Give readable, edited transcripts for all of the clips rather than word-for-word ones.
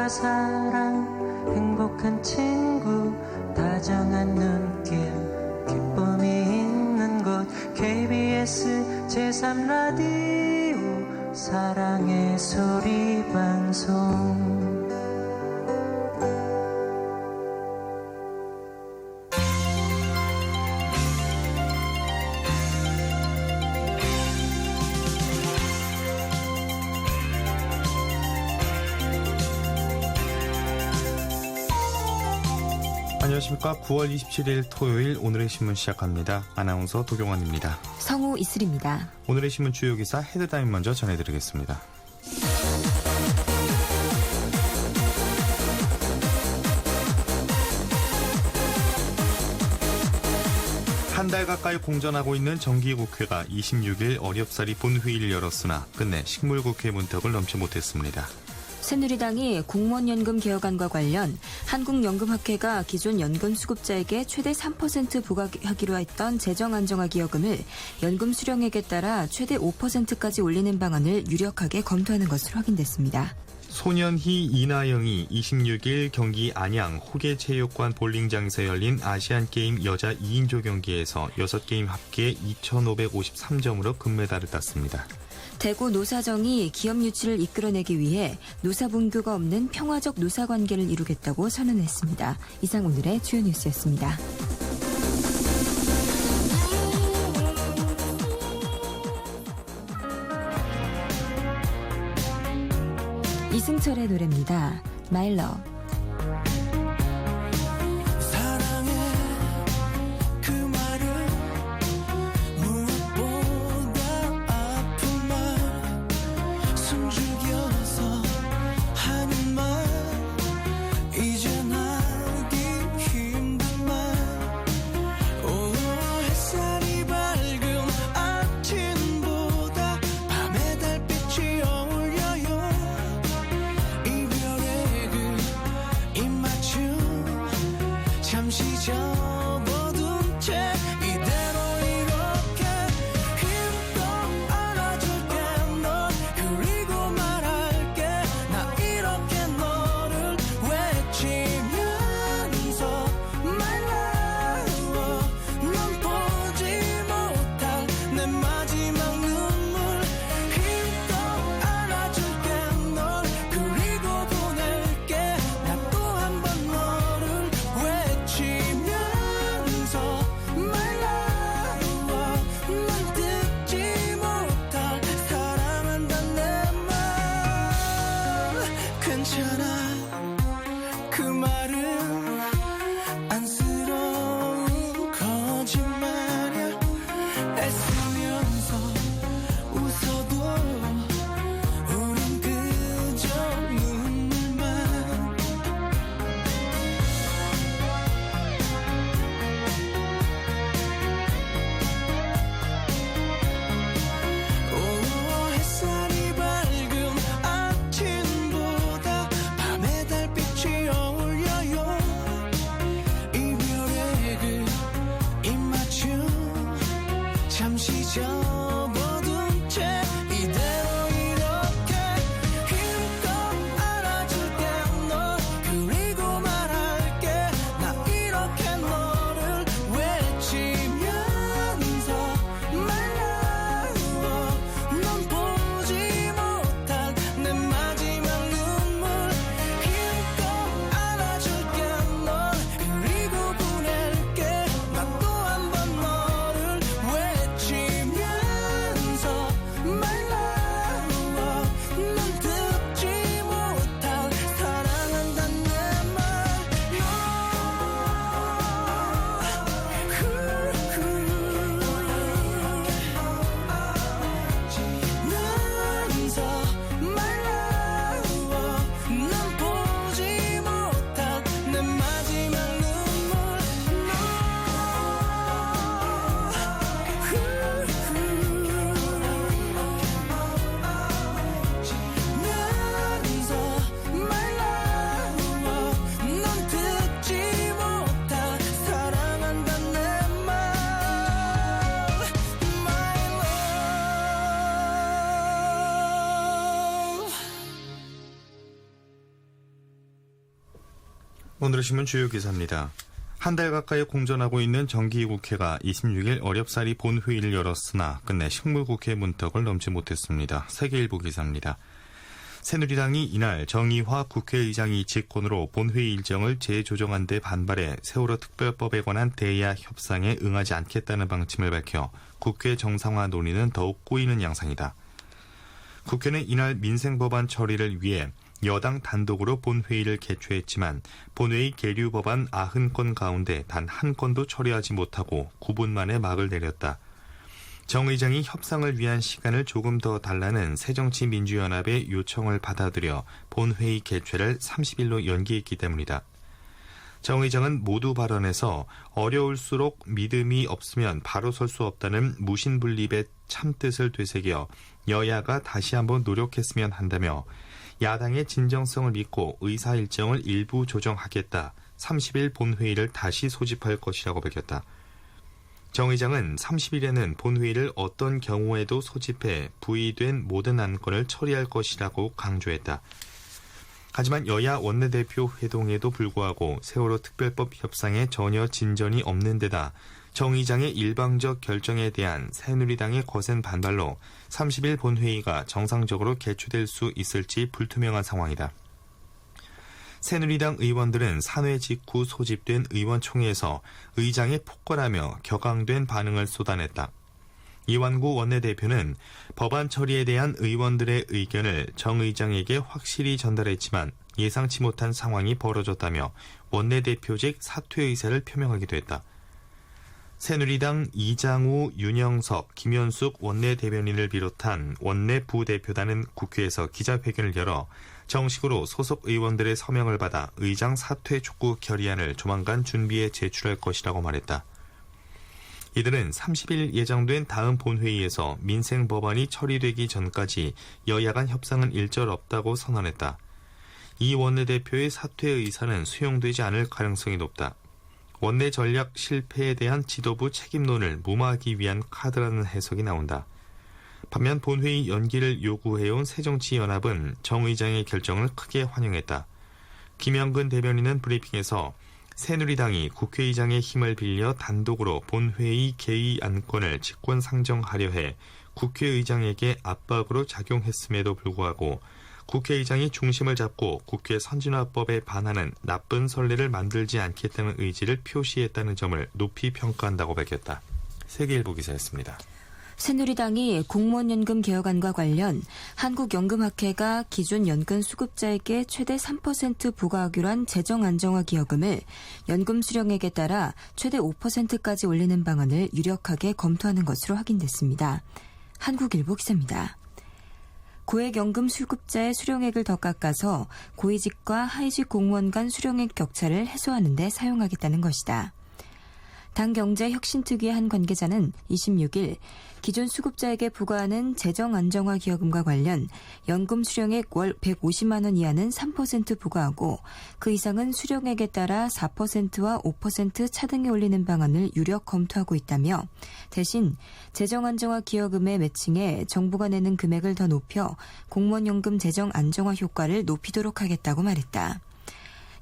사랑과 사랑 행복한 친구 다정한 눈길 기쁨이 있는 곳 KBS 제3라디오 사랑의 소리 방송. 안녕하십니까. 9월 27일 토요일 오늘의 신문 시작합니다. 아나운서 도경환입니다. 성우 이슬입니다. 오늘의 신문 주요 기사 헤드라인 먼저 전해드리겠습니다. 한 달 가까이 공전하고 있는 정기국회가 26일 어렵사리 본회의를 열었으나 끝내 식물국회 문턱을 넘지 못했습니다. 새누리당이 공무원연금 개혁안과 관련 한국연금학회가 기존 연금수급자에게 최대 3% 부과하기로 했던 재정안정화기여금을 연금 수령액에 따라 최대 5%까지 올리는 방안을 유력하게 검토하는 것으로 확인됐습니다. 소년희 이나영이 26일 경기 안양 호계체육관 볼링장에서 열린 아시안게임 여자 2인조 경기에서 6게임 합계 2,553점으로 금메달을 땄습니다. 대구 노사정이 기업 유치를 이끌어내기 위해 노사분교가 없는 평화적 노사관계를 이루겠다고 선언했습니다. 이상 오늘의 주요 뉴스였습니다. 이승철의 노래입니다. My Love. 오늘의 신문 주요 기사입니다. 한 달 가까이 공전하고 있는 정기국회가 26일 어렵사리 본회의를 열었으나 끝내 식물국회 문턱을 넘지 못했습니다. 세계일보 기사입니다. 새누리당이 이날 정의화 국회의장이 직권으로 본회의 일정을 재조정한 데 반발해 세월호 특별법에 관한 대야 협상에 응하지 않겠다는 방침을 밝혀 국회 정상화 논의는 더욱 꼬이는 양상이다. 국회는 이날 민생법안 처리를 위해 여당 단독으로 본회의를 개최했지만 본회의 계류 법안 90건 가운데 단 한 건도 처리하지 못하고 9분 만에 막을 내렸다. 정 의장이 협상을 위한 시간을 조금 더 달라는 새정치민주연합의 요청을 받아들여 본회의 개최를 30일로 연기했기 때문이다. 정 의장은 모두 발언에서 어려울수록 믿음이 없으면 바로 설 수 없다는 무신분립의 참뜻을 되새겨 여야가 다시 한번 노력했으면 한다며 야당의 진정성을 믿고 의사 일정을 일부 조정하겠다. 30일 본회의를 다시 소집할 것이라고 밝혔다. 정 의장은 30일에는 본회의를 어떤 경우에도 소집해 부의된 모든 안건을 처리할 것이라고 강조했다. 하지만 여야 원내대표 회동에도 불구하고 세월호 특별법 협상에 전혀 진전이 없는 데다 정 의장의 일방적 결정에 대한 새누리당의 거센 반발로 30일 본회의가 정상적으로 개최될 수 있을지 불투명한 상황이다. 새누리당 의원들은 산회 직후 소집된 의원총회에서 의장에 폭거하며 격앙된 반응을 쏟아냈다. 이완구 원내대표는 법안 처리에 대한 의원들의 의견을 정 의장에게 확실히 전달했지만 예상치 못한 상황이 벌어졌다며 원내대표직 사퇴 의사를 표명하기도 했다. 새누리당 이장우, 윤영석, 김현숙 원내대변인을 비롯한 원내 부대표단은 국회에서 기자회견을 열어 정식으로 소속 의원들의 서명을 받아 의장 사퇴 촉구 결의안을 조만간 준비해 제출할 것이라고 말했다. 이들은 30일 예정된 다음 본회의에서 민생 법안이 처리되기 전까지 여야 간 협상은 일절 없다고 선언했다. 이 원내대표의 사퇴 의사는 수용되지 않을 가능성이 높다. 원내 전략 실패에 대한 지도부 책임론을 무마하기 위한 카드라는 해석이 나온다. 반면 본회의 연기를 요구해온 새정치연합은 정 의장의 결정을 크게 환영했다. 김영근 대변인은 브리핑에서 새누리당이 국회의장의 힘을 빌려 단독으로 본회의 개의 안건을 직권 상정하려 해 국회의장에게 압박으로 작용했음에도 불구하고 국회의장이 중심을 잡고 국회 선진화법에 반하는 나쁜 선례를 만들지 않겠다는 의지를 표시했다는 점을 높이 평가한다고 밝혔다. 세계일보 기사였습니다. 새누리당이 공무원연금 개혁안과 관련 한국연금학회가 기존 연금 수급자에게 최대 3% 부과하기로 한 재정안정화 기여금을 연금 수령액에 따라 최대 5%까지 올리는 방안을 유력하게 검토하는 것으로 확인됐습니다. 한국일보 기사입니다. 고액연금 수급자의 수령액을 더 깎아서 고위직과 하위직 공무원 간 수령액 격차를 해소하는 데 사용하겠다는 것이다. 당경제혁신특위의 한 관계자는 26일 기존 수급자에게 부과하는 재정안정화 기여금과 관련 연금 수령액 월 150만 원 이하는 3% 부과하고 그 이상은 수령액에 따라 4%와 5% 차등에 올리는 방안을 유력 검토하고 있다며 대신 재정안정화 기여금의 매칭에 정부가 내는 금액을 더 높여 공무원연금 재정안정화 효과를 높이도록 하겠다고 말했다.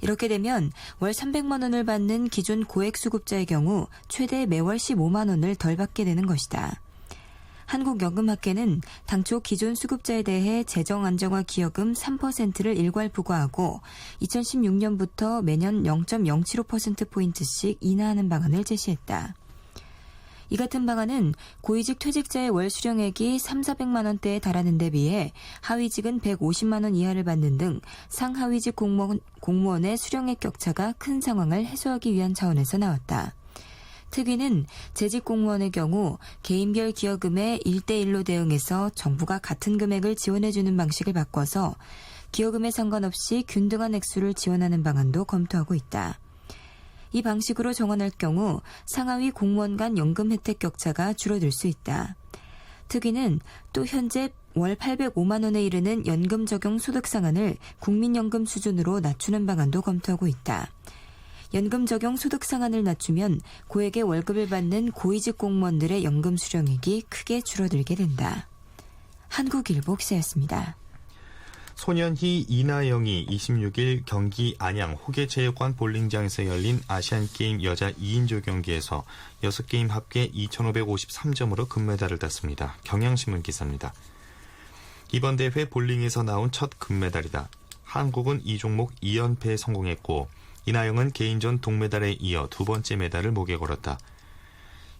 이렇게 되면 월 300만 원을 받는 기존 고액 수급자의 경우 최대 매월 15만 원을 덜 받게 되는 것이다. 한국연금학회는 당초 기존 수급자에 대해 재정안정화 기여금 3%를 일괄 부과하고 2016년부터 매년 0.075%포인트씩 인하하는 방안을 제시했다. 이 같은 방안은 고위직 퇴직자의 월 수령액이 3,400만 원대에 달하는 데 비해 하위직은 150만 원 이하를 받는 등 상하위직 공무원의 수령액 격차가 큰 상황을 해소하기 위한 차원에서 나왔다. 특위는 재직 공무원의 경우 개인별 기여금에 1대1로 대응해서 정부가 같은 금액을 지원해주는 방식을 바꿔서 기여금에 상관없이 균등한 액수를 지원하는 방안도 검토하고 있다. 이 방식으로 정원할 경우 상하위 공무원 간 연금 혜택 격차가 줄어들 수 있다. 특위는 또 현재 월 805만 원에 이르는 연금 적용 소득 상한을 국민연금 수준으로 낮추는 방안도 검토하고 있다. 연금 적용 소득 상한을 낮추면 고액의 월급을 받는 고위직 공무원들의 연금 수령액이 크게 줄어들게 된다. 한국일보 기사였습니다. 소년희 이나영이 26일 경기 안양 호계체육관 볼링장에서 열린 아시안게임 여자 2인조 경기에서 6게임 합계 2,553점으로 금메달을 땄습니다. 경향신문 기사입니다. 이번 대회 볼링에서 나온 첫 금메달이다. 한국은 이 종목 2연패에 성공했고 이나영은 개인전 동메달에 이어 두 번째 메달을 목에 걸었다.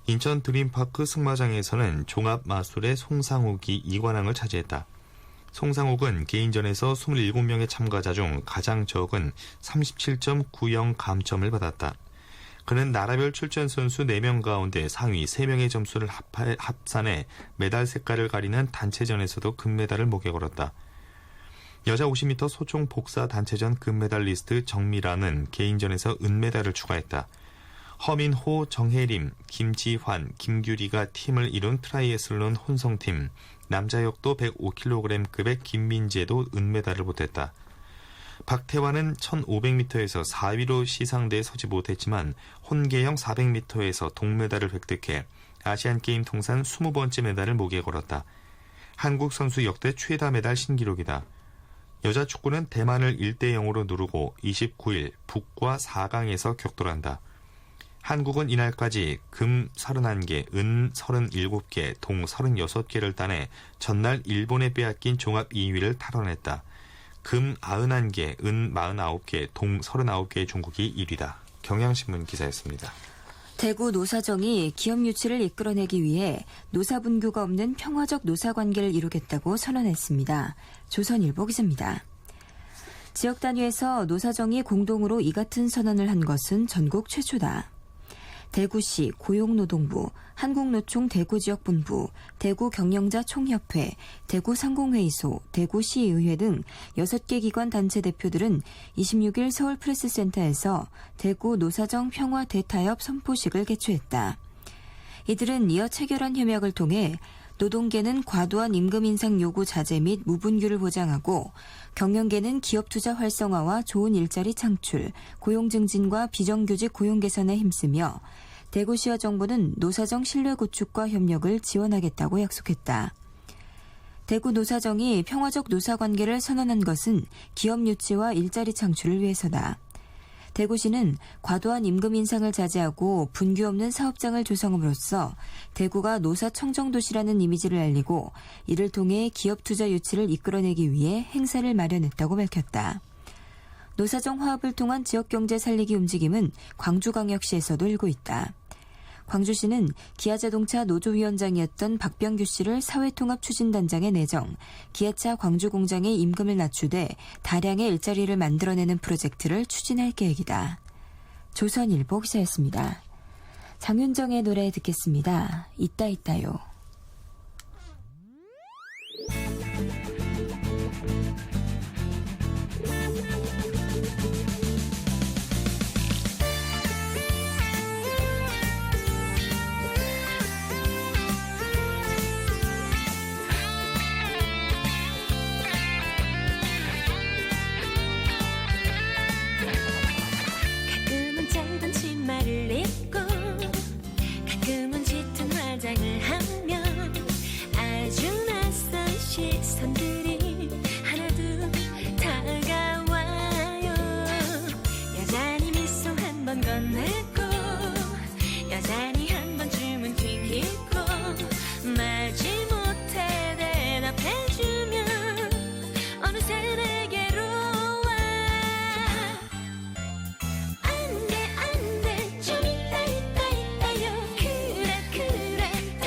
인천 드림파크 승마장에서는 종합마술의 송상욱이 2관왕을 차지했다. 송상욱은 개인전에서 27명의 참가자 중 가장 적은 37.90 감점을 받았다. 그는 나라별 출전 선수 4명 가운데 상위 3명의 점수를 합산해 메달 색깔을 가리는 단체전에서도 금메달을 목에 걸었다. 여자 50m 소총 복사 단체전 금메달리스트 정미라는 개인전에서 은메달을 추가했다. 허민호, 정혜림, 김지환, 김규리가 팀을 이룬 트라이애슬론 혼성팀, 남자 역도 105kg급의 김민재도 은메달을 보탰다. 박태환은 1500m에서 4위로 시상대에 서지 못했지만 혼계형 400m에서 동메달을 획득해 아시안게임 통산 20번째 메달을 목에 걸었다. 한국 선수 역대 최다 메달 신기록이다. 여자 축구는 대만을 1대0으로 누르고 29일 북과 4강에서 격돌한다. 한국은 이날까지 금 31개, 은 37개, 동 36개를 따내 전날 일본에 빼앗긴 종합 2위를 탈환했다. 금 91개, 은 49개, 동 39개의 중국이 1위다. 경향신문 기사였습니다. 대구 노사정이 기업 유치를 이끌어내기 위해 노사분규가 없는 평화적 노사관계를 이루겠다고 선언했습니다. 조선일보 기사입니다. 지역 단위에서 노사정이 공동으로 이 같은 선언을 한 것은 전국 최초다. 대구시 고용노동부, 한국노총 대구지역본부, 대구경영자 총협회, 대구상공회의소, 대구시의회 등 6개 기관 단체 대표들은 26일 서울프레스센터에서 대구 노사정 평화 대타협 선포식을 개최했다. 이들은 이어 체결한 협약을 통해 노동계는 과도한 임금 인상 요구 자제 및 무분규를 보장하고 경영계는 기업 투자 활성화와 좋은 일자리 창출, 고용 증진과 비정규직 고용 개선에 힘쓰며 대구시와 정부는 노사정 신뢰 구축과 협력을 지원하겠다고 약속했다. 대구 노사정이 평화적 노사관계를 선언한 것은 기업 유치와 일자리 창출을 위해서다. 대구시는 과도한 임금 인상을 자제하고 분규 없는 사업장을 조성함으로써 대구가 노사 청정도시라는 이미지를 알리고 이를 통해 기업 투자 유치를 이끌어내기 위해 행사를 마련했다고 밝혔다. 노사정 화합을 통한 지역경제 살리기 움직임은 광주광역시에서도 일고 있다. 광주시는 기아자동차 노조위원장이었던 박병규 씨를 사회통합추진단장에 내정, 기아차 광주공장의 임금을 낮추되 다량의 일자리를 만들어내는 프로젝트를 추진할 계획이다. 조선일보 기사였습니다. 장윤정의 노래 듣겠습니다. 있다 있다요. 가끔은 짧은 치마를 입고 가끔은 짙은 화장을 하며 아주 낯선 시선들이 하나둘 다가와요. 여전히 미소 한 번 건네고 여전히 한 번쯤은 튀기고 마지못해 대답해주면 어느새 내게로 와. 안돼 좀 있다요. 그래 더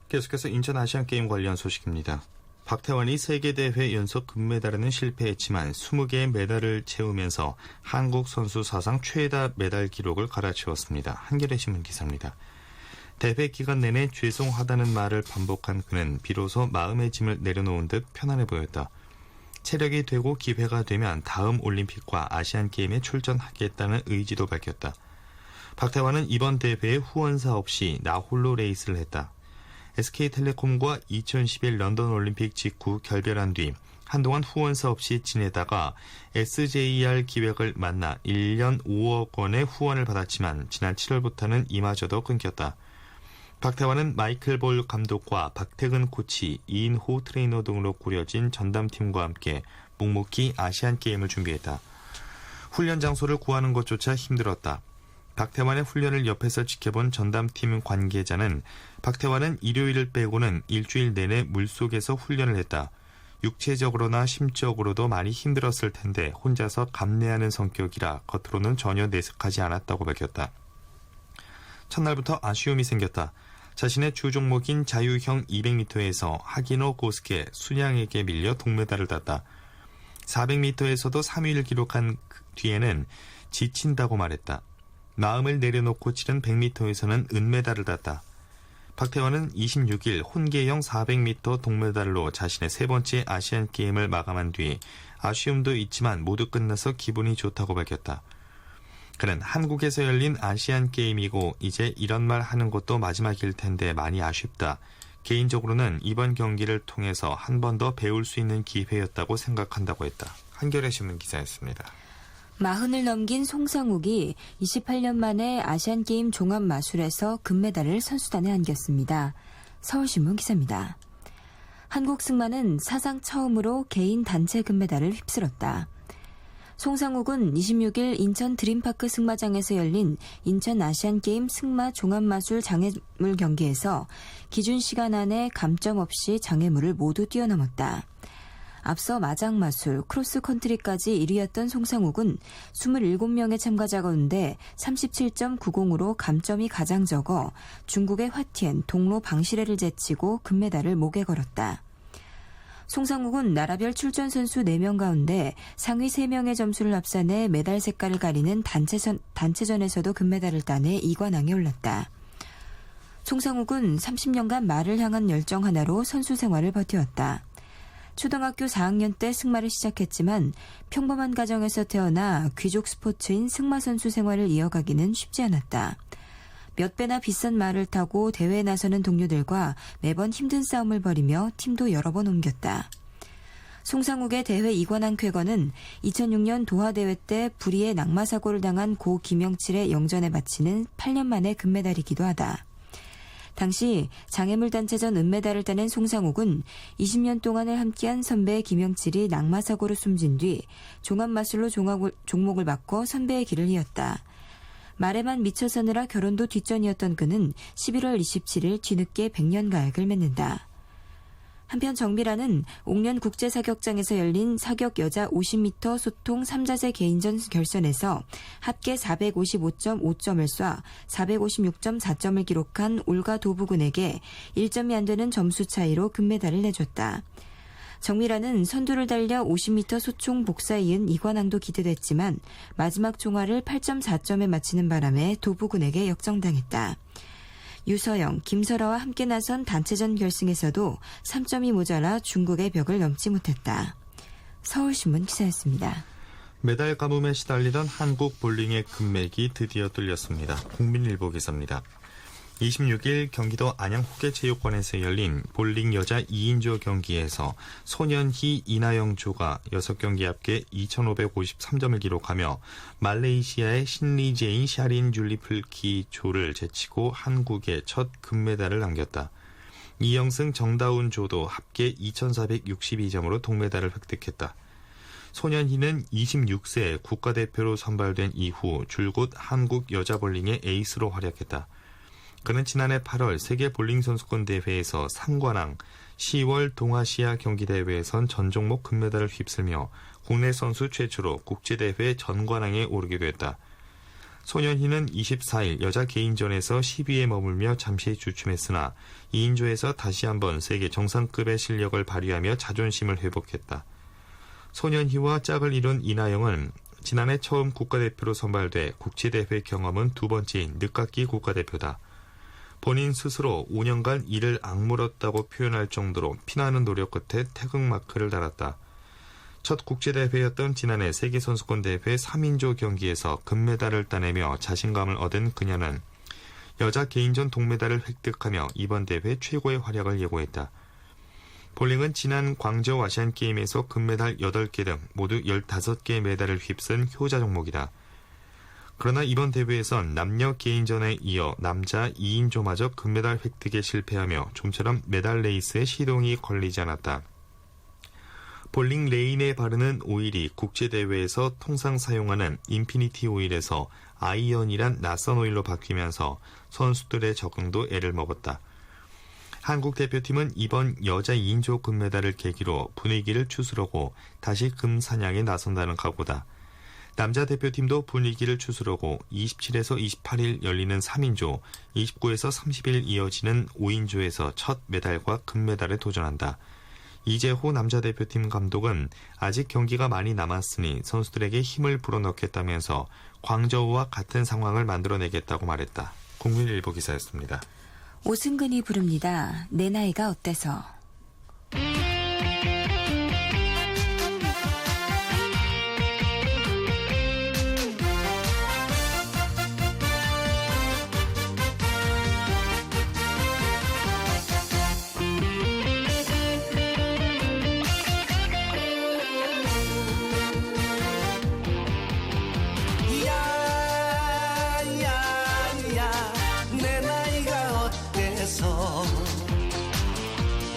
계속해서 인천 아시안게임 관련 소식입니다. 박태환이 세계대회 연속 금메달에는 실패했지만 20개의 메달을 채우면서 한국 선수 사상 최다 메달 기록을 갈아치웠습니다. 한겨레 신문 기사입니다. 대회 기간 내내 죄송하다는 말을 반복한 그는 비로소 마음의 짐을 내려놓은 듯 편안해 보였다. 체력이 되고 기회가 되면 다음 올림픽과 아시안게임에 출전하겠다는 의지도 밝혔다. 박태환은 이번 대회에 후원사 없이 나 홀로 레이스를 했다. SK텔레콤과 2011 런던 올림픽 직후 결별한 뒤 한동안 후원사 없이 지내다가 SJR 기획을 만나 1년 5억 원의 후원을 받았지만 지난 7월부터는 이마저도 끊겼다. 박태환은 마이클 볼 감독과 박태근 코치, 이인호 트레이너 등으로 꾸려진 전담팀과 함께 묵묵히 아시안게임을 준비했다. 훈련 장소를 구하는 것조차 힘들었다. 박태환의 훈련을 옆에서 지켜본 전담팀 관계자는 박태환은 일요일을 빼고는 일주일 내내 물속에서 훈련을 했다. 육체적으로나 심적으로도 많이 힘들었을 텐데 혼자서 감내하는 성격이라 겉으로는 전혀 내색하지 않았다고 밝혔다. 첫날부터 아쉬움이 생겼다. 자신의 주 종목인 자유형 200m에서 하기노 고스케, 순양에게 밀려 동메달을 땄다. 400m에서도 3위를 기록한 뒤에는 지친다고 말했다. 마음을 내려놓고 치른 100m에서는 은메달을 땄다. 박태환은 26일 혼계형 400m 동메달로 자신의 세 번째 아시안게임을 마감한 뒤 아쉬움도 있지만 모두 끝나서 기분이 좋다고 밝혔다. 그는 한국에서 열린 아시안게임이고 이제 이런 말 하는 것도 마지막일 텐데 많이 아쉽다. 개인적으로는 이번 경기를 통해서 한 번 더 배울 수 있는 기회였다고 생각한다고 했다. 한겨레 신문 기사였습니다. 40을 넘긴 송상욱이 28년 만에 아시안게임 종합마술에서 금메달을 선수단에 안겼습니다. 서울신문 기사입니다. 한국 승마는 사상 처음으로 개인 단체 금메달을 휩쓸었다. 송상욱은 26일 인천 드림파크 승마장에서 열린 인천 아시안게임 승마 종합마술 장애물 경기에서 기준 시간 안에 감점 없이 장애물을 모두 뛰어넘었다. 앞서 마장마술, 크로스컨트리까지 1위였던 송상욱은 27명의 참가자 가운데 37.90으로 감점이 가장 적어 중국의 화티엔, 동로 방시레를 제치고 금메달을 목에 걸었다. 송상욱은 나라별 출전 선수 4명 가운데 상위 3명의 점수를 합산해 메달 색깔을 가리는 단체전에서도 금메달을 따내 2관왕에 올랐다. 송상욱은 30년간 말을 향한 열정 하나로 선수 생활을 버텨왔다. 초등학교 4학년 때 승마를 시작했지만 평범한 가정에서 태어나 귀족 스포츠인 승마 선수 생활을 이어가기는 쉽지 않았다. 몇 배나 비싼 말을 타고 대회에 나서는 동료들과 매번 힘든 싸움을 벌이며 팀도 여러 번 옮겼다. 송상욱의 대회 2관왕 쾌거는 2006년 도하대회 때 불의의 낙마사고를 당한 고 김영칠의 영전에 바치는 8년 만의 금메달이기도 하다. 당시 장애물 단체전 은메달을 따낸 송상욱은 20년 동안을 함께한 선배 김영칠이 낙마사고로 숨진 뒤 종합마술로 종목을 바꿔 선배의 길을 이었다. 말에만 미쳐 사느라 결혼도 뒷전이었던 그는 11월 27일 뒤늦게 100년 가약을 맺는다. 한편 정미라는 옥년 국제사격장에서 열린 사격 여자 50m 소통 3자제 개인전 결선에서 합계 455.5점을 쏴 456.4점을 기록한 올가 도부군에게 1점이 안 되는 점수 차이로 금메달을 내줬다. 정미라는 선두를 달려 50m 소총 복사에 이은 2관왕도 기대됐지만 마지막 종화를 8.4점에 마치는 바람에 도부군에게 역정당했다. 유서영, 김설아와 함께 나선 단체전 결승에서도 3점이 모자라 중국의 벽을 넘지 못했다. 서울신문 기사였습니다. 메달 가뭄에 시달리던 한국 볼링의 금맥이 드디어 뚫렸습니다. 국민일보 기사입니다. 26일 경기도 안양 호계체육관에서 열린 볼링 여자 2인조 경기에서 소년희 이나영 조가 6경기 합계 2,553점을 기록하며 말레이시아의 신리제인 샤린 줄리플키 조를 제치고 한국의 첫 금메달을 남겼다. 이영승 정다운 조도 합계 2,462점으로 동메달을 획득했다. 소년희는 26세 국가대표로 선발된 이후 줄곧 한국 여자 볼링의 에이스로 활약했다. 그는 지난해 8월 세계 볼링 선수권 대회에서 3관왕, 10월 동아시아 경기대회에선 전 종목 금메달을 휩쓸며 국내 선수 최초로 국제대회 전관왕에 오르게 됐다. 소년희는 24일 여자 개인전에서 10위에 머물며 잠시 주춤했으나 2인조에서 다시 한번 세계 정상급의 실력을 발휘하며 자존심을 회복했다. 소년희와 짝을 이룬 이나영은 지난해 처음 국가대표로 선발돼 국제대회 경험은 두 번째인 늦깎이 국가대표다. 본인 스스로 5년간 이를 악물었다고 표현할 정도로 피나는 노력 끝에 태극마크를 달았다. 첫 국제대회였던 지난해 세계선수권대회 3인조 경기에서 금메달을 따내며 자신감을 얻은 그녀는 여자 개인전 동메달을 획득하며 이번 대회 최고의 활약을 예고했다. 볼링은 지난 광저우 아시안게임에서 금메달 8개 등 모두 15개의 메달을 휩쓴 효자 종목이다. 그러나 이번 대회에선 남녀 개인전에 이어 남자 2인조마저 금메달 획득에 실패하며 좀처럼 메달 레이스에 시동이 걸리지 않았다. 볼링 레인에 바르는 오일이 국제대회에서 통상 사용하는 인피니티 오일에서 아이언이란 낯선 오일로 바뀌면서 선수들의 적응도 애를 먹었다. 한국 대표팀은 이번 여자 2인조 금메달을 계기로 분위기를 추스르고 다시 금 사냥에 나선다는 각오다. 남자 대표팀도 분위기를 추스르고 27에서 28일 열리는 3인조, 29에서 30일 이어지는 5인조에서 첫 메달과 금메달에 도전한다. 이재호 남자 대표팀 감독은 아직 경기가 많이 남았으니 선수들에게 힘을 불어넣겠다면서 광저우와 같은 상황을 만들어내겠다고 말했다. 국민일보 기사였습니다. 오승근이 부릅니다. 내 나이가 어때서.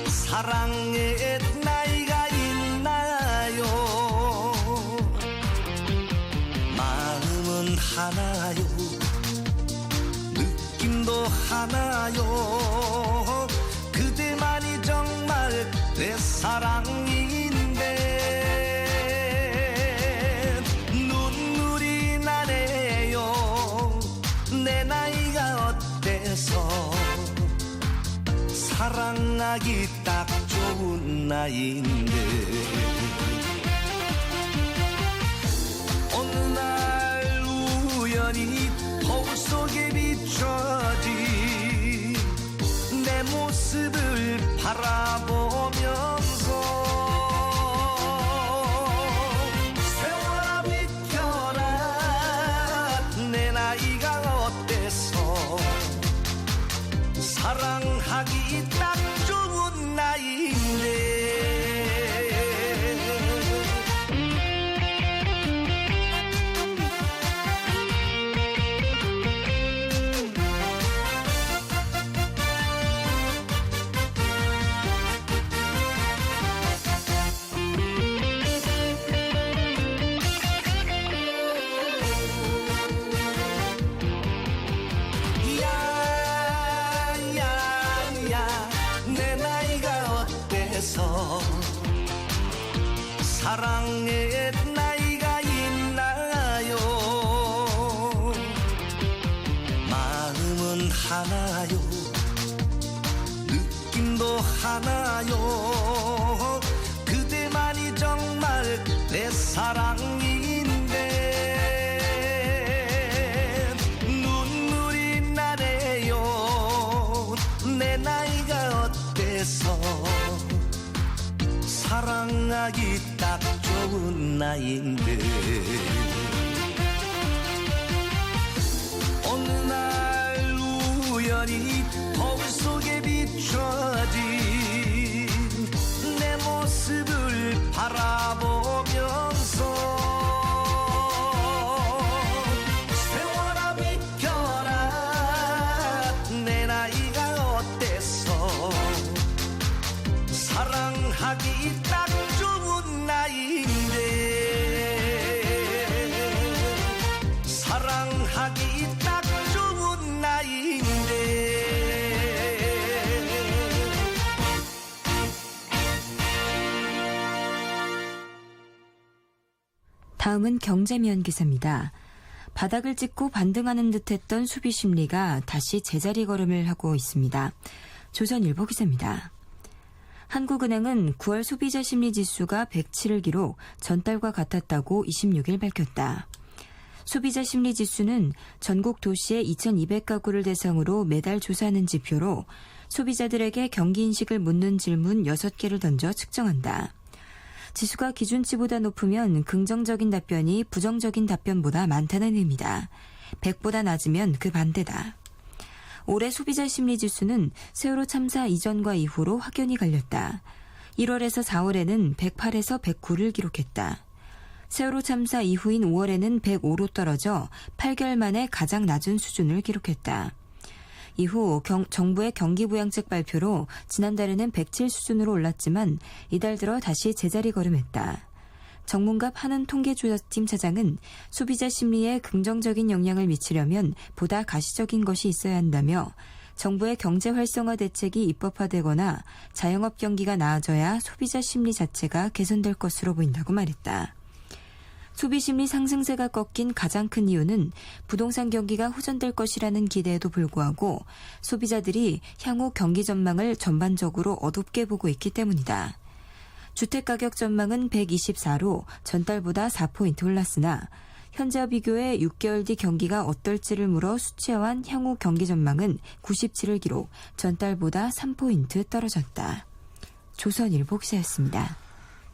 사랑의 나이가 있나요? 마음은 하나요? 느낌도 하나요? 그대만이 정말 내 사랑인데 눈물이 나네요. 내 나이가 어때서 사랑하기 딱 좋은 나이인데 어느 날 우연히 거울 속에 비춰진 내 모습을 바라보면서 세월아 비켜라 내 나이가 어때서 사랑하기 딱 좋은 나이인데 사랑의 나이가 있나요? 마음은 하나요? 느낌도 하나요? 그대만이 정말 내 사랑인데 눈물이 나네요. 내 나이가 어때서 사랑하기 딱 좋은 나이인데 어느 날 우연히 거울 속에 비춰진 내 모습을 바라보면서 세월아 비켜라 내 나이가 어때서 사랑하기 딱 좋은 나이인데 사랑하기 딱 좋은 나이인데 다음은 경제면 기사입니다. 바닥을 찍고 반등하는 듯했던 수비 심리가 다시 제자리 걸음을 하고 있습니다. 조선일보 기사입니다. 한국은행은 9월 소비자 심리 지수가 107을 기록, 전달과 같았다고 26일 밝혔다. 소비자 심리 지수는 전국 도시의 2,200가구를 대상으로 매달 조사하는 지표로 소비자들에게 경기 인식을 묻는 질문 6개를 던져 측정한다. 지수가 기준치보다 높으면 긍정적인 답변이 부정적인 답변보다 많다는 의미다. 100보다 낮으면 그 반대다. 올해 소비자 심리 지수는 세월호 참사 이전과 이후로 확연히 갈렸다. 1월에서 4월에는 108에서 109를 기록했다. 세월호 참사 이후인 5월에는 105로 떨어져 8개월 만에 가장 낮은 수준을 기록했다. 이후 정부의 경기부양책 발표로 지난달에는 107 수준으로 올랐지만 이달 들어 다시 제자리 걸음했다. 정문갑 한은 통계조사팀 차장은 소비자 심리에 긍정적인 영향을 미치려면 보다 가시적인 것이 있어야 한다며 정부의 경제 활성화 대책이 입법화되거나 자영업 경기가 나아져야 소비자 심리 자체가 개선될 것으로 보인다고 말했다. 소비심리 상승세가 꺾인 가장 큰 이유는 부동산 경기가 호전될 것이라는 기대에도 불구하고 소비자들이 향후 경기 전망을 전반적으로 어둡게 보고 있기 때문이다. 주택가격 전망은 124로 전달보다 4포인트 올랐으나 현재와 비교해 6개월 뒤 경기가 어떨지를 물어 수치화한 향후 경기 전망은 97을 기록, 전달보다 3포인트 떨어졌다. 조선일보 기사였습니다.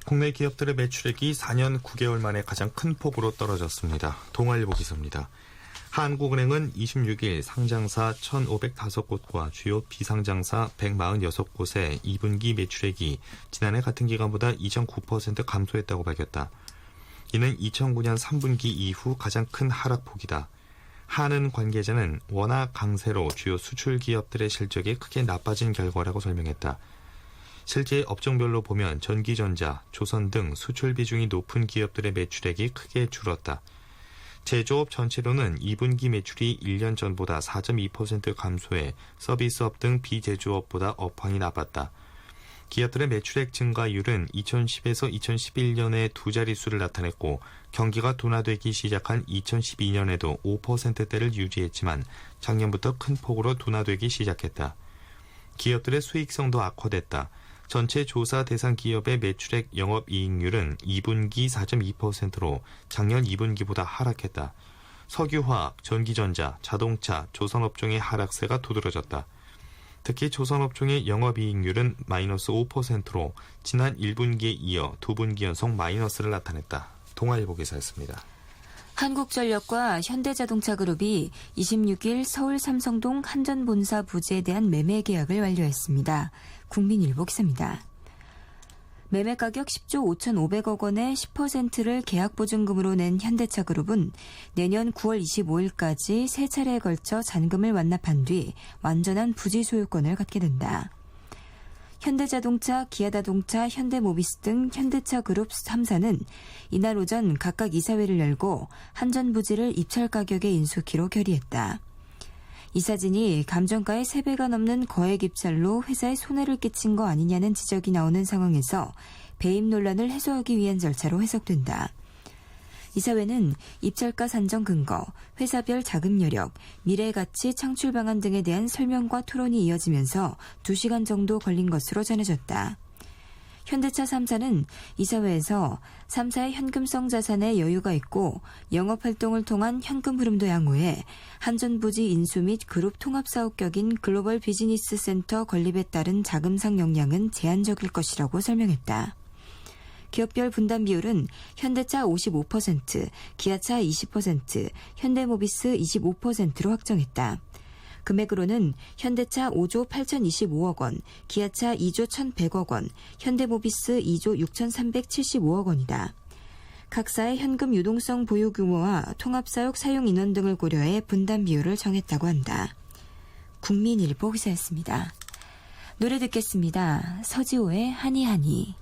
국내 기업들의 매출액이 4년 9개월 만에 가장 큰 폭으로 떨어졌습니다. 동아일보 기사입니다. 한국은행은 26일 상장사 1,505곳과 주요 비상장사 146곳의 2분기 매출액이 지난해 같은 기간보다 2.9% 감소했다고 밝혔다. 이는 2009년 3분기 이후 가장 큰 하락폭이다. 한은 관계자는 워낙 강세로 주요 수출 기업들의 실적이 크게 나빠진 결과라고 설명했다. 실제 업종별로 보면 전기전자, 조선 등 수출 비중이 높은 기업들의 매출액이 크게 줄었다. 제조업 전체로는 2분기 매출이 1년 전보다 4.2% 감소해 서비스업 등 비제조업보다 업황이 나빴다. 기업들의 매출액 증가율은 2010에서 2011년에 두 자릿수를 나타냈고 경기가 둔화되기 시작한 2012년에도 5%대를 유지했지만 작년부터 큰 폭으로 둔화되기 시작했다. 기업들의 수익성도 악화됐다. 전체 조사 대상 기업의 매출액 영업이익률은 2분기 4.2%로 작년 2분기보다 하락했다. 석유화학, 전기전자, 자동차, 조선업종의 하락세가 두드러졌다. 특히 조선업종의 영업이익률은 마이너스 5%로 지난 1분기에 이어 2분기 연속 마이너스를 나타냈다. 동아일보 기사였습니다. 한국전력과 현대자동차그룹이 26일 서울 삼성동 한전본사 부지에 대한 매매 계약을 완료했습니다. 국민일보 기사입니다. 매매 가격 10조 5,500억 원의 10%를 계약보증금으로 낸 현대차그룹은 내년 9월 25일까지 세 차례에 걸쳐 잔금을 완납한 뒤 완전한 부지 소유권을 갖게 된다. 현대자동차, 기아자동차, 현대모비스 등 현대차 그룹 3사는 이날 오전 각각 이사회를 열고 한전 부지를 입찰 가격에 인수키로 결의했다. 이사진이 감정가의 3배가 넘는 거액 입찰로 회사에 손해를 끼친 거 아니냐는 지적이 나오는 상황에서 배임 논란을 해소하기 위한 절차로 해석된다. 이사회는 입찰가 산정 근거, 회사별 자금 여력, 미래 가치 창출 방안 등에 대한 설명과 토론이 이어지면서 2시간 정도 걸린 것으로 전해졌다. 현대차 3사는 이사회에서 3사의 현금성 자산에 여유가 있고 영업활동을 통한 현금 흐름도 양호해 한전부지 인수 및 그룹 통합사업격인 글로벌 비즈니스 센터 건립에 따른 자금상 역량은 제한적일 것이라고 설명했다. 기업별 분담 비율은 현대차 55%, 기아차 20%, 현대모비스 25%로 확정했다. 금액으로는 현대차 5조 8,025억 원, 기아차 2조 1,100억 원, 현대모비스 2조 6,375억 원이다. 각사의 현금 유동성 보유 규모와 통합사역 사용 인원 등을 고려해 분담 비율을 정했다고 한다. 국민일보 기사였습니다. 노래 듣겠습니다. 서지호의 하니하니.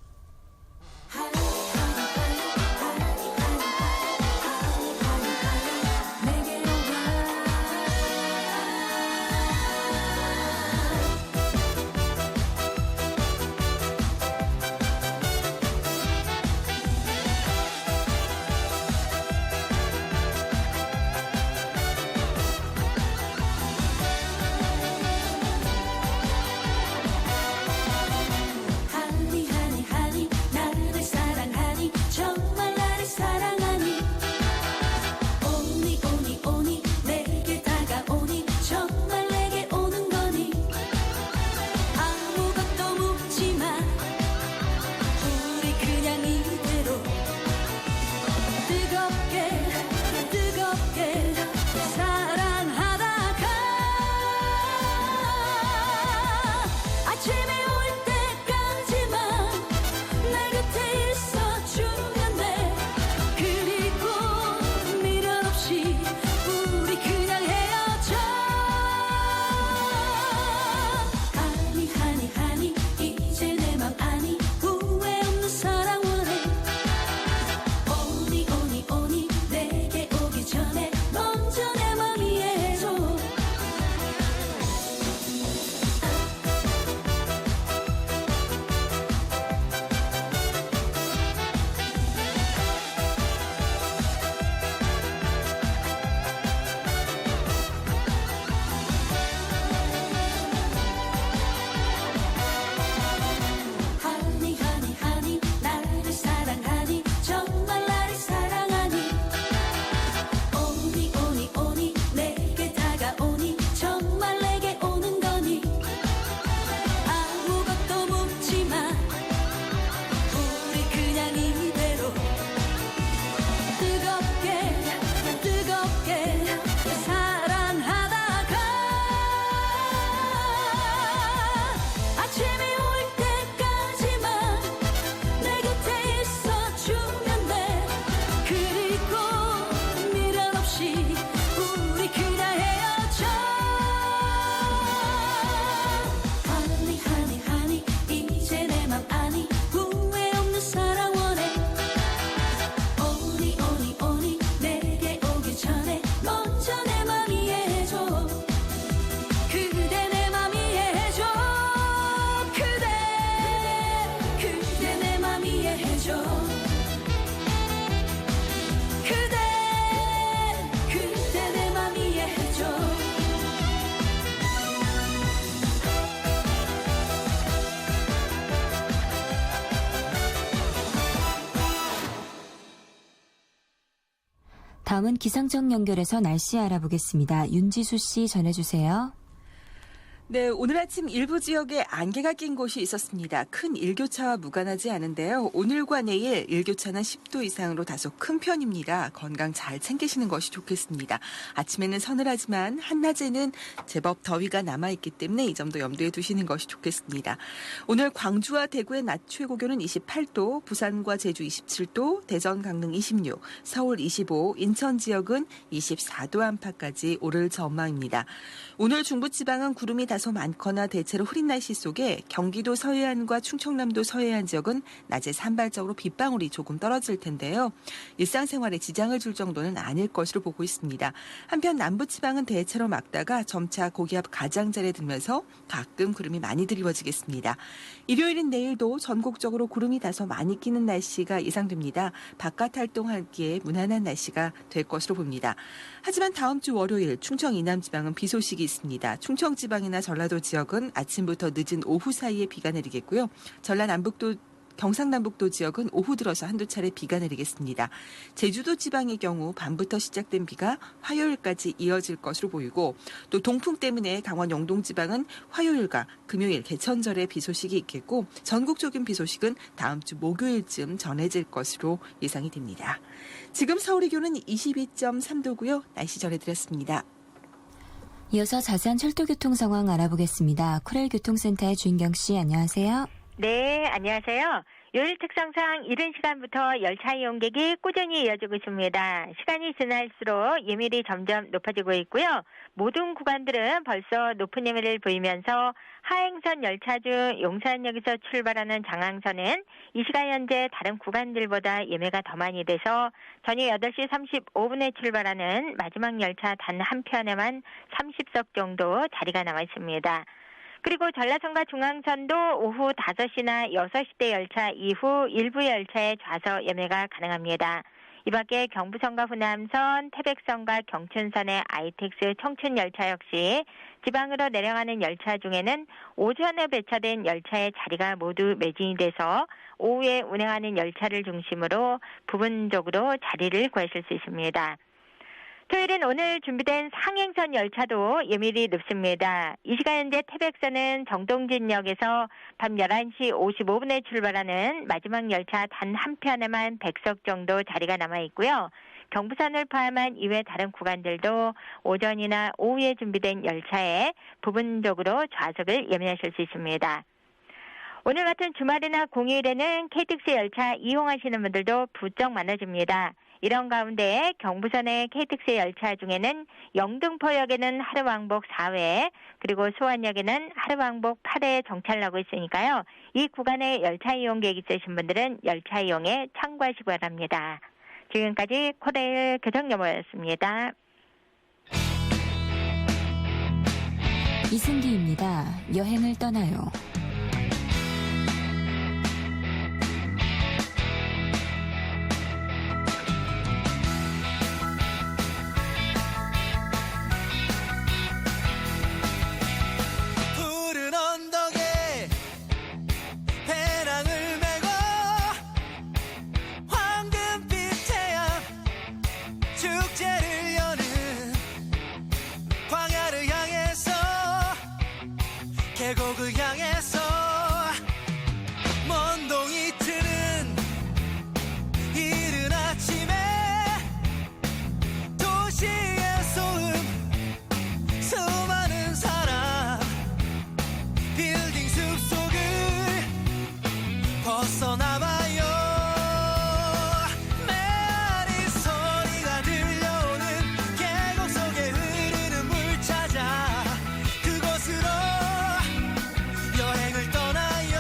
다음은 기상청 연결해서 날씨 알아보겠습니다. 윤지수 씨 전해주세요. 네, 오늘 아침 일부 지역에 안개가 낀 곳이 있었습니다. 큰 일교차와 무관하지 않은데요. 오늘과 내일 일교차는 10도 이상으로 다소 큰 편입니다. 건강 잘 챙기시는 것이 좋겠습니다. 아침에는 서늘하지만 한낮에는 제법 더위가 남아있기 때문에 이 점도 염두에 두시는 것이 좋겠습니다. 오늘 광주와 대구의 낮 최고 기온은 28도, 부산과 제주 27도, 대전, 강릉 26, 서울 25, 인천 지역은 24도 안팎까지 오를 전망입니다. 오늘 중부지방은 구름이 다소 많거나 대체로 흐린 날씨 속에 경기도 서해안과 충청남도 서해안 지역은 낮에 산발적으로 빗방울이 조금 떨어질 텐데요. 일상생활에 지장을 줄 정도는 아닐 것으로 보고 있습니다. 한편 남부지방은 대체로 맑다가 점차 고기압 가장자리에 들면서 가끔 구름이 많이 드리워지겠습니다. 일요일인 내일도 전국적으로 구름이 다소 많이 끼는 날씨가 예상됩니다. 바깥 활동하기에 무난한 날씨가 될 것으로 봅니다. 하지만 다음 주 월요일 충청 이남 지방은 비 소식이 있습니다. 충청 지방이나 전라도 지역은 아침부터 늦은 오후 사이에 비가 내리겠고요. 전라남북도 경상남북도 지역은 오후 들어서 한두 차례 비가 내리겠습니다. 제주도 지방의 경우 밤부터 시작된 비가 화요일까지 이어질 것으로 보이고 또 동풍 때문에 강원 영동 지방은 화요일과 금요일 개천절에 비 소식이 있겠고 전국적인 비 소식은 다음 주 목요일쯤 전해질 것으로 예상이 됩니다. 지금 서울의 기온은 22.3도고요. 날씨 전해드렸습니다. 이어서 자세한 철도교통 상황 알아보겠습니다. 코렐 교통센터의 주인경 씨 안녕하세요. 네, 안녕하세요. 요일 특성상 이른 시간부터 열차 이용객이 꾸준히 이어지고 있습니다. 시간이 지날수록 예밀이 점점 높아지고 있고요. 모든 구간들은 벌써 높은 예밀을 보이면서 하행선 열차 중 용산역에서 출발하는 장항선은 이 시간 현재 다른 구간들보다 예매가 더 많이 돼서 저녁 8시 35분에 출발하는 마지막 열차 단 한 편에만 30석 정도 자리가 남아 있습니다. 그리고 전라선과 중앙선도 오후 5시나 6시대 열차 이후 일부 열차에 좌석 예매가 가능합니다. 이 밖에 경부선과 후남선, 태백선과 경춘선의 ITX 청춘 열차 역시 지방으로 내려가는 열차 중에는 오전에 배차된 열차의 자리가 모두 매진이 돼서 오후에 운행하는 열차를 중심으로 부분적으로 자리를 구하실 수 있습니다. 토요일은 오늘 준비된 상행선 열차도 예밀이 높습니다. 이 시간 현재 태백선은 정동진역에서 밤 11시 55분에 출발하는 마지막 열차 단 한 편에만 100석 정도 자리가 남아 있고요. 경부선을 포함한 이외 다른 구간들도 오전이나 오후에 준비된 열차에 부분적으로 좌석을 예매하실 수 있습니다. 오늘 같은 주말이나 공휴일에는 KTX 열차 이용하시는 분들도 부쩍 많아집니다. 이런 가운데 경부선의 KTX 열차 중에는 영등포역에는 하루 왕복 4회 그리고 수원역에는 하루 왕복 8회 정찰하고 있으니까요. 이 구간에 열차 이용객 있으신 분들은 열차 이용에 참고하시기 바랍니다. 지금까지 코레일 교통정보였습니다. 이승기입니다. 여행을 떠나요. 푸른 언덕에 배낭을 메고 황금빛 태양 축제를 여는 광야를 향해서 계곡을 향해서 먼 동이 트는 이른 아침에 도시의 소음 수많은 사람 빌딩 숲속을 벗어나봐요. 메아리 소리가 들려오는 계곡 속에 흐르는 물 찾아 그곳으로 여행을 떠나요.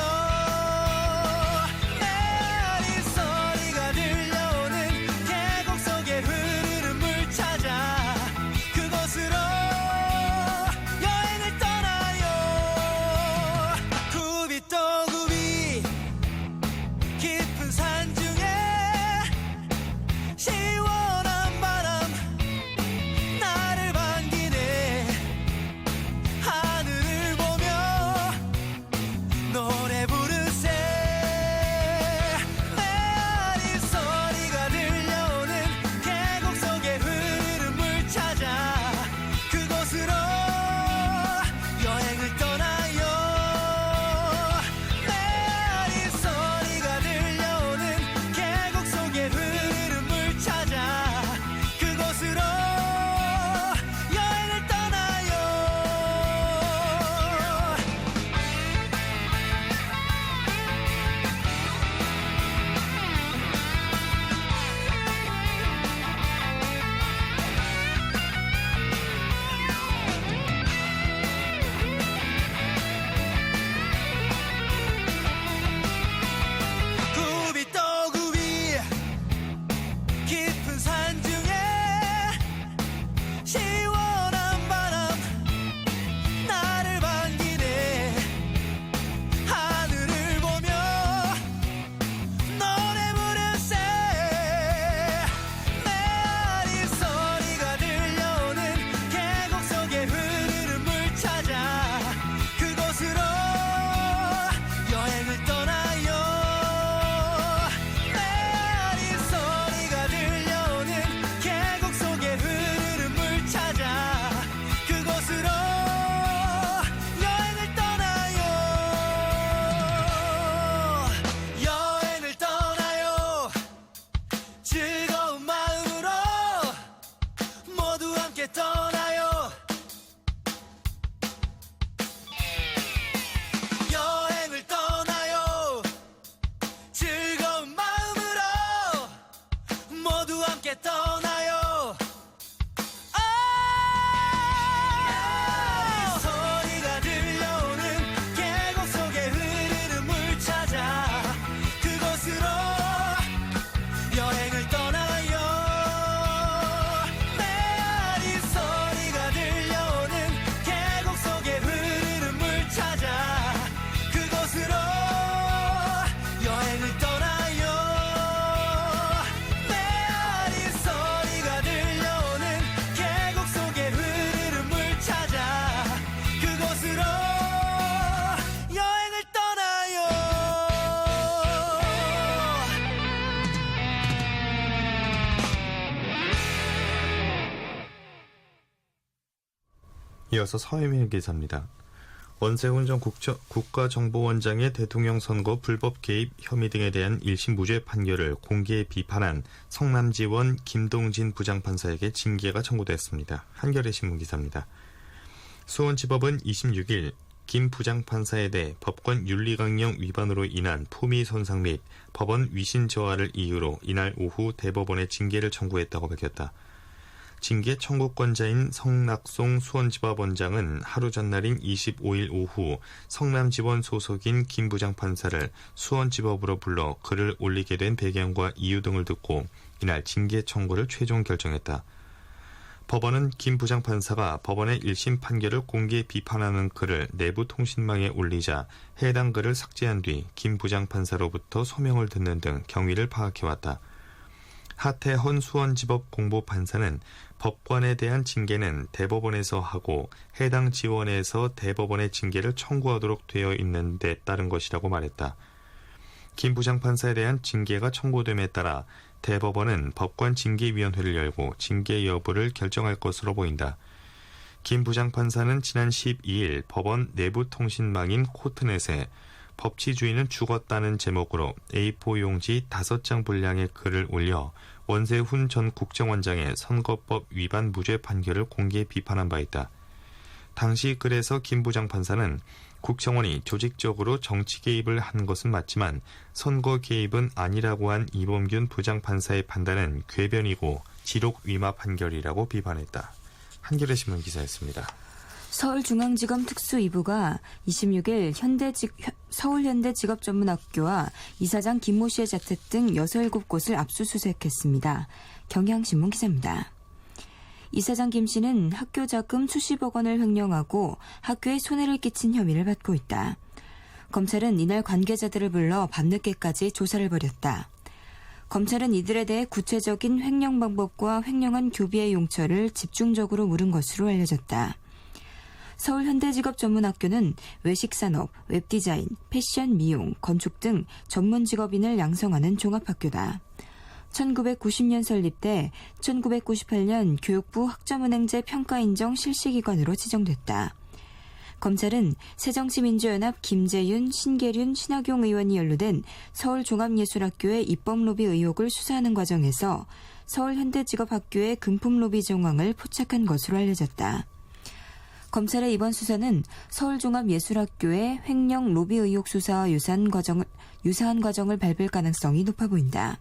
메아리 소리가 들려오는 계곡 속에 흐르는 물 찾아 그곳으로 여행을 떠나요. 굽이 또 굽이 이어서 서해민 기사입니다. 원세훈 전 국가정보원장의 대통령 선거 불법 개입 혐의 등에 대한 1심 무죄 판결을 공개 비판한 성남지원 김동진 부장판사에게 징계가 청구됐습니다. 한겨레 신문 기사입니다. 수원지법은 26일 김 부장판사에 대해 법관 윤리강령 위반으로 인한 품위 손상 및 법원 위신 저하를 이유로 이날 오후 대법원에 징계를 청구했다고 밝혔다. 징계 청구권자인 성낙송 수원지법원장은 하루 전날인 25일 오후 성남지원 소속인 김 부장판사를 수원지법으로 불러 글을 올리게 된 배경과 이유 등을 듣고 이날 징계 청구를 최종 결정했다. 법원은 김 부장판사가 법원의 1심 판결을 공개 비판하는 글을 내부 통신망에 올리자 해당 글을 삭제한 뒤 김 부장판사로부터 소명을 듣는 등 경위를 파악해왔다. 하태헌 수원지법 공보판사는 법관에 대한 징계는 대법원에서 하고 해당 지원에서 대법원의 징계를 청구하도록 되어 있는 데 따른 것이라고 말했다. 김 부장판사에 대한 징계가 청구됨에 따라 대법원은 법관 징계위원회를 열고 징계 여부를 결정할 것으로 보인다. 김 부장판사는 지난 12일 법원 내부통신망인 코트넷에 법치주의는 죽었다는 제목으로 A4 용지 5장 분량의 글을 올려 원세훈 전 국정원장의 선거법 위반 무죄 판결을 공개 비판한 바 있다. 당시 글에서 김 부장판사는 국정원이 조직적으로 정치 개입을 한 것은 맞지만 선거 개입은 아니라고 한 이범균 부장판사의 판단은 궤변이고 지록 위마 판결이라고 비판했다. 한겨레 신문 기사였습니다. 서울중앙지검 특수 2부가 26일 서울현대직업전문학교와 이사장 김모 씨의 자택 등 6, 7곳을 압수수색했습니다. 경향신문 기사입니다. 이사장 김 씨는 학교 자금 수십억 원을 횡령하고 학교에 손해를 끼친 혐의를 받고 있다. 검찰은 이날 관계자들을 불러 밤늦게까지 조사를 벌였다. 검찰은 이들에 대해 구체적인 횡령 방법과 횡령한 교비의 용처를 집중적으로 물은 것으로 알려졌다. 서울현대직업전문학교는 외식산업, 웹디자인, 패션, 미용, 건축 등 전문 직업인을 양성하는 종합학교다. 1990년 설립돼 1998년 교육부 학점은행제 평가인정 실시기관으로 지정됐다. 검찰은 새정치민주연합 김재윤, 신계륜, 신학용 의원이 연루된 서울종합예술학교의 입법로비 의혹을 수사하는 과정에서 서울현대직업학교의 금품로비 정황을 포착한 것으로 알려졌다. 검찰의 이번 수사는 서울종합예술학교의 횡령 로비 의혹 수사와 유사한 과정을 밟을 가능성이 높아 보인다.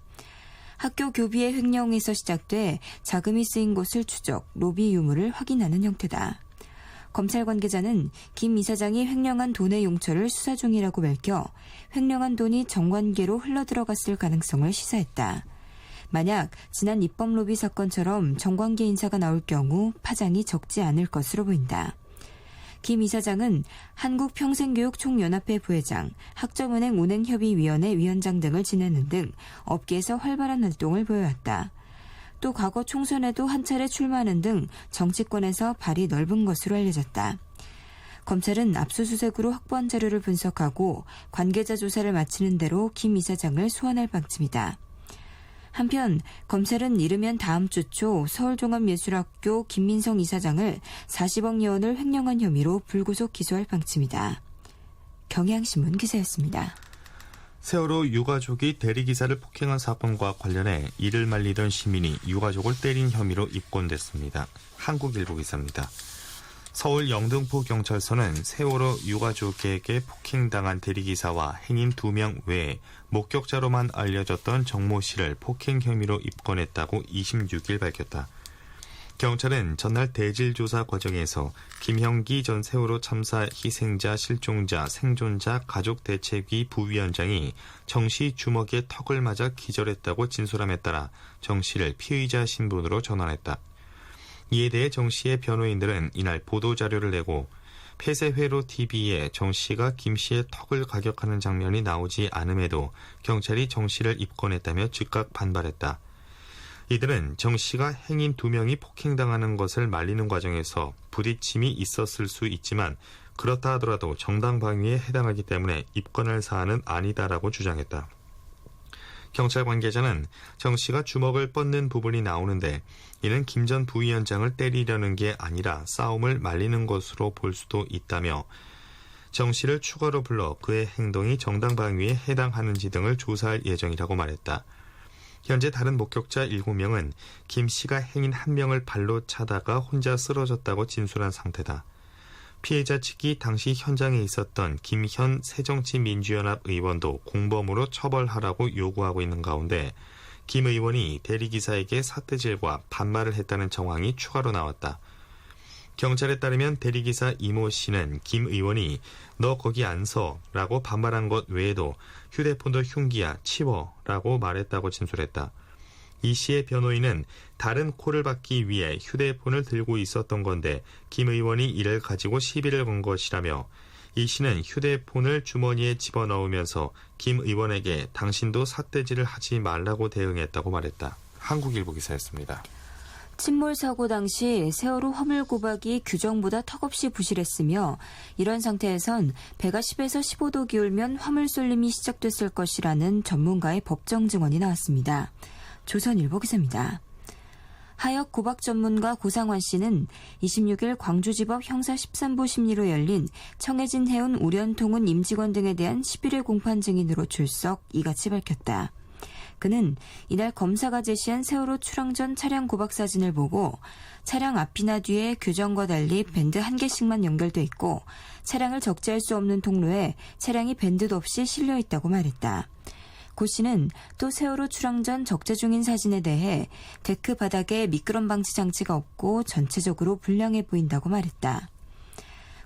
학교 교비의 횡령에서 시작돼 자금이 쓰인 곳을 추적, 로비 유무를 확인하는 형태다. 검찰 관계자는 김 이사장이 횡령한 돈의 용처를 수사 중이라고 밝혀 횡령한 돈이 정관계로 흘러들어갔을 가능성을 시사했다. 만약 지난 입법로비 사건처럼 정관계 인사가 나올 경우 파장이 적지 않을 것으로 보인다. 김 이사장은 한국평생교육총연합회 부회장, 학점은행 운행협의위원회 위원장 등을 지내는 등 업계에서 활발한 활동을 보여왔다. 또 과거 총선에도 한 차례 출마하는 등 정치권에서 발이 넓은 것으로 알려졌다. 검찰은 압수수색으로 확보한 자료를 분석하고 관계자 조사를 마치는 대로 김 이사장을 소환할 방침이다. 한편 검찰은 이르면 다음 주 초 서울종합예술학교 김민성 이사장을 40억 예원을 횡령한 혐의로 불구속 기소할 방침이다. 경향신문 기사였습니다. 세월호 유가족이 대리기사를 폭행한 사건과 관련해 이를 말리던 시민이 유가족을 때린 혐의로 입건됐습니다. 한국일보 기사입니다. 서울 영등포경찰서는 세월호 유가족에게 폭행당한 대리기사와 행인 2명 외에 목격자로만 알려졌던 정모 씨를 폭행 혐의로 입건했다고 26일 밝혔다. 경찰은 전날 대질조사 과정에서 김형기 전 세월호 참사 희생자, 실종자, 생존자 가족대책위 부위원장이 정 씨 주먹에 턱을 맞아 기절했다고 진술함에 따라 정 씨를 피의자 신분으로 전환했다. 이에 대해 정 씨의 변호인들은 이날 보도자료를 내고 폐쇄회로 TV에 정 씨가 김 씨의 턱을 가격하는 장면이 나오지 않음에도 경찰이 정 씨를 입건했다며 즉각 반발했다. 이들은 정 씨가 행인 2명이 폭행당하는 것을 말리는 과정에서 부딪힘이 있었을 수 있지만 그렇다 하더라도 정당방위에 해당하기 때문에 입건할 사안은 아니다라고 주장했다. 경찰 관계자는 정 씨가 주먹을 뻗는 부분이 나오는데 이는 김 전 부위원장을 때리려는 게 아니라 싸움을 말리는 것으로 볼 수도 있다며 정 씨를 추가로 불러 그의 행동이 정당방위에 해당하는지 등을 조사할 예정이라고 말했다. 현재 다른 목격자 7명은 김 씨가 행인 1명을 발로 차다가 혼자 쓰러졌다고 진술한 상태다. 피해자 측이 당시 현장에 있었던 김현 새정치민주연합 의원도 공범으로 처벌하라고 요구하고 있는 가운데 김 의원이 대리기사에게 삿대질과 반말을 했다는 정황이 추가로 나왔다. 경찰에 따르면 대리기사 이모 씨는 김 의원이 너 거기 안 서 라고 반말한 것 외에도 휴대폰도 흉기야 치워 라고 말했다고 진술했다. 이 씨의 변호인은 다른 콜을 받기 위해 휴대폰을 들고 있었던 건데 김 의원이 이를 가지고 시비를 건 것이라며 이 씨는 휴대폰을 주머니에 집어넣으면서 김 의원에게 당신도 삿대질을 하지 말라고 대응했다고 말했다. 한국일보 기사였습니다. 침몰 사고 당시 세월호 화물 고박이 규정보다 턱없이 부실했으며 이런 상태에선 배가 10에서 15도 기울면 화물 쏠림이 시작됐을 것이라는 전문가의 법정 증언이 나왔습니다. 조선일보 기사입니다. 하역 고박 전문가 고상환 씨는 26일 광주지법 형사 13부 심리로 열린 청해진 해운 우련통운 임직원 등에 대한 11일 공판 증인으로 출석, 이같이 밝혔다. 그는 이날 검사가 제시한 세월호 출항 전 차량 고박 사진을 보고 차량 앞이나 뒤에 규정과 달리 밴드 1개씩만 연결돼 있고 차량을 적재할 수 없는 통로에 차량이 밴드도 없이 실려 있다고 말했다. 고 씨는 또 세월호 출항 전 적재 중인 사진에 대해 데크 바닥에 미끄럼 방지 장치가 없고 전체적으로 불량해 보인다고 말했다.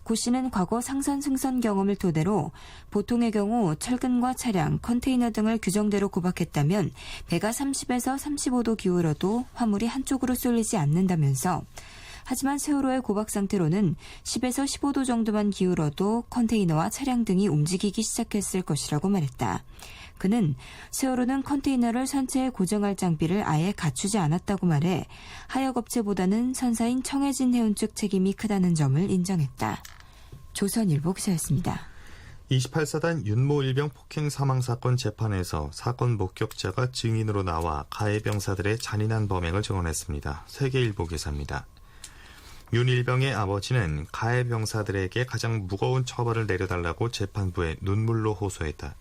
고 씨는 과거 상선 승선 경험을 토대로 보통의 경우 철근과 차량, 컨테이너 등을 규정대로 고박했다면 배가 30에서 35도 기울어도 화물이 한쪽으로 쏠리지 않는다면서 하지만 세월호의 고박 상태로는 10에서 15도 정도만 기울어도 컨테이너와 차량 등이 움직이기 시작했을 것이라고 말했다. 그는 세월호는 컨테이너를 선체에 고정할 장비를 아예 갖추지 않았다고 말해 하역업체보다는 선사인 청해진 해운 측 책임이 크다는 점을 인정했다. 조선일보 기사였습니다. 28사단 윤모 일병 폭행 사망 사건 재판에서 사건 목격자가 증인으로 나와 가해 병사들의 잔인한 범행을 증언했습니다. 세계일보 기사입니다. 윤 일병의 아버지는 가해 병사들에게 가장 무거운 처벌을 내려달라고 재판부에 눈물로 호소했다.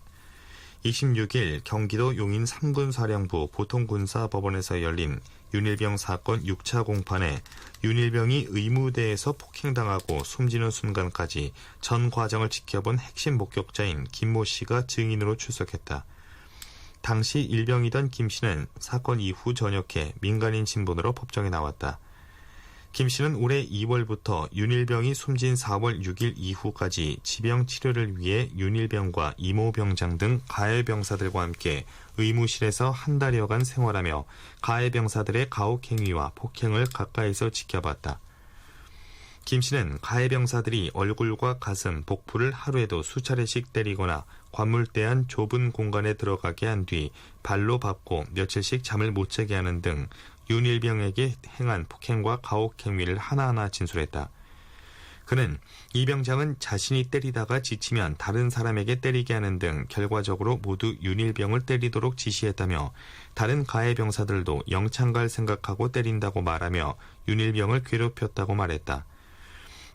26일 경기도 용인 3군 사령부 보통군사법원에서 열린 윤일병 사건 6차 공판에 윤일병이 의무대에서 폭행당하고 숨지는 순간까지 전 과정을 지켜본 핵심 목격자인 김모 씨가 증인으로 출석했다. 당시 일병이던 김 씨는 사건 이후 전역해 민간인 신분으로 법정에 나왔다. 김 씨는 올해 2월부터 윤일병이 숨진 4월 6일 이후까지 지병 치료를 위해 윤일병과 이모병장 등 가해 병사들과 함께 의무실에서 한 달여간 생활하며 가해 병사들의 가혹행위와 폭행을 가까이서 지켜봤다. 김 씨는 가해 병사들이 얼굴과 가슴, 복부를 하루에도 수차례씩 때리거나 관물대 안 좁은 공간에 들어가게 한 뒤 발로 밟고 며칠씩 잠을 못 자게 하는 등 윤일병에게 행한 폭행과 가혹행위를 하나하나 진술했다. 그는 이 병장은 자신이 때리다가 지치면 다른 사람에게 때리게 하는 등 결과적으로 모두 윤일병을 때리도록 지시했다며 다른 가해 병사들도 영창갈 생각하고 때린다고 말하며 윤일병을 괴롭혔다고 말했다.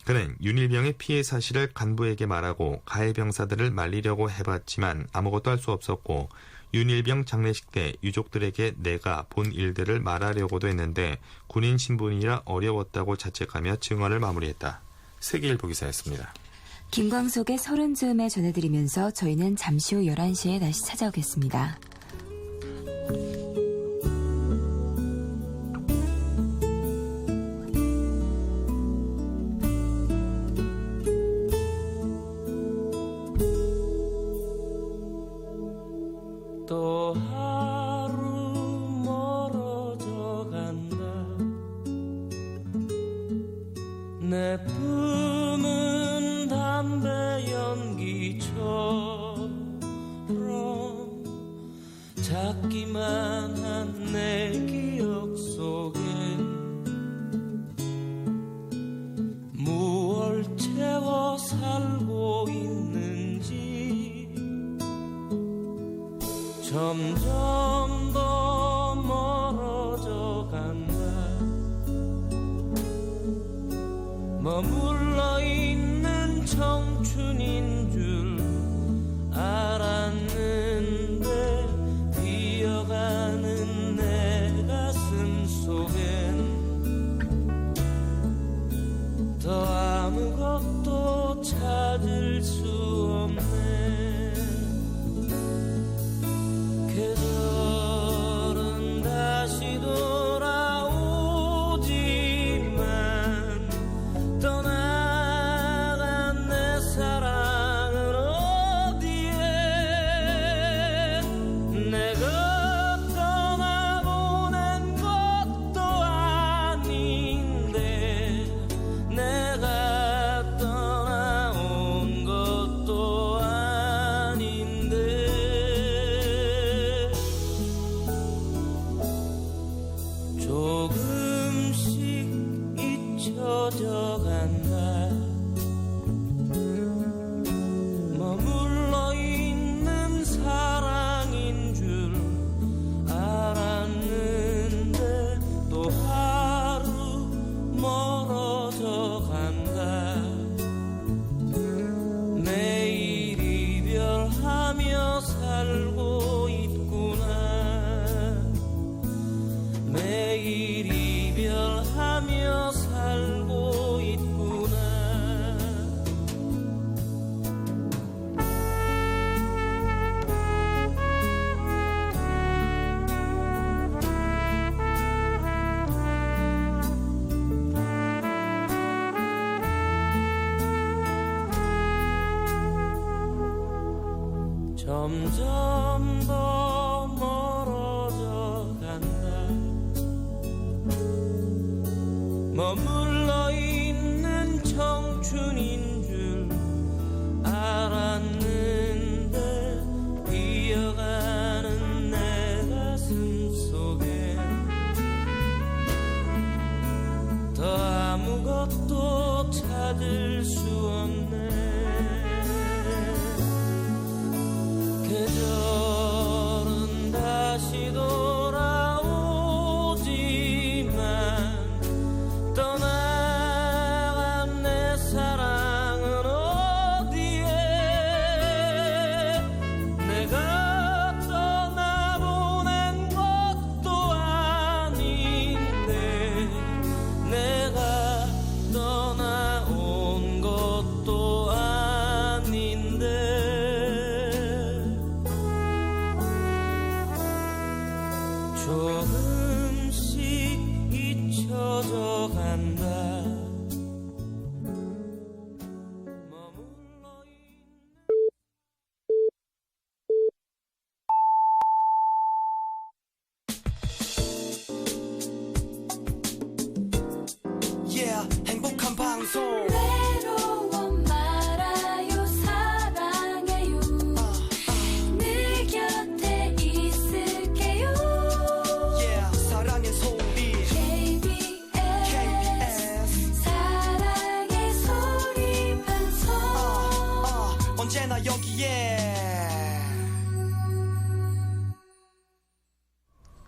그는 윤일병의 피해 사실을 간부에게 말하고 가해 병사들을 말리려고 해봤지만 아무것도 할 수 없었고 윤일병 장례식 때 유족들에게 내가 본 일들을 말하려고도 했는데 군인 신분이라 어려웠다고 자책하며 증언을 마무리했다. 세계일보 기사였습니다. 김광석의 30즈음에 전해드리면서 저희는 잠시 후 11시에 다시 찾아오겠습니다. 또 하루 멀어져 간다 내 품은 담배 연기처럼 작기만 한 내 기억 속엔 무얼 채워 살고 있는지 점점 머물러 있는 청춘인 줄 알았는데 비어가는 내 가슴 속엔 더 아무것도 찾을 수 없네. 계절은 다시 돌아오지만 떠나간 내 사랑은 어디에. 내가 떠나보낸 것도 아닌데 내가 떠나온 것도 아닌데 조금씩 잊혀져 간다. 머물러 있는 사랑인 줄 알았는데 또 하루 멀어져 간다. 매일 이별하며 살고 있구나. 매일 이별하며 살고 있구나. 점점 더 멀어져 간다. 머물러 있는 청춘인 줄 알았는데 비어가는 내 가슴 속에 더 아무것도 찾을 수 없네. 계절은 다시 돌아오지만 떠나간 내 사랑은 어디에. 내가 떠나보낸 것도 아닌데 내가 떠나온 것도 아닌데 조금씩 잊혀져 간다. 머물러 Yeah, 행복한 방송. 외로워 말아요 사랑해요 늘 곁에 있을게요 Yeah, 사랑의 소리. KBS 사랑의 소리 방송 언제나 여기에.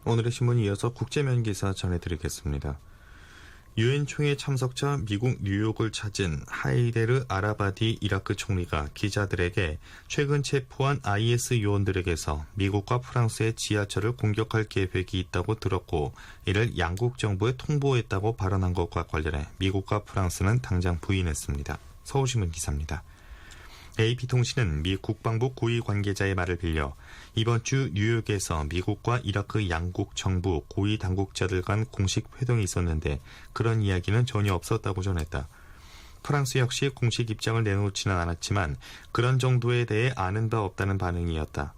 오늘의 신문에 이어서 국제면 기사 전해드리겠습니다. 유엔 총회 참석자 미국 뉴욕을 찾은 하이데르 아라바디 이라크 총리가 기자들에게 최근 체포한 IS 요원들에게서 미국과 프랑스의 지하철을 공격할 계획이 있다고 들었고 이를 양국 정부에 통보했다고 발언한 것과 관련해 미국과 프랑스는 당장 부인했습니다. 서울신문 기사입니다. AP통신은 미 국방부 고위 관계자의 말을 빌려 이번 주 뉴욕에서 미국과 이라크 양국 정부 고위 당국자들 간 공식 회동이 있었는데 그런 이야기는 전혀 없었다고 전했다. 프랑스 역시 공식 입장을 내놓지는 않았지만 그런 정도에 대해 아는 바 없다는 반응이었다.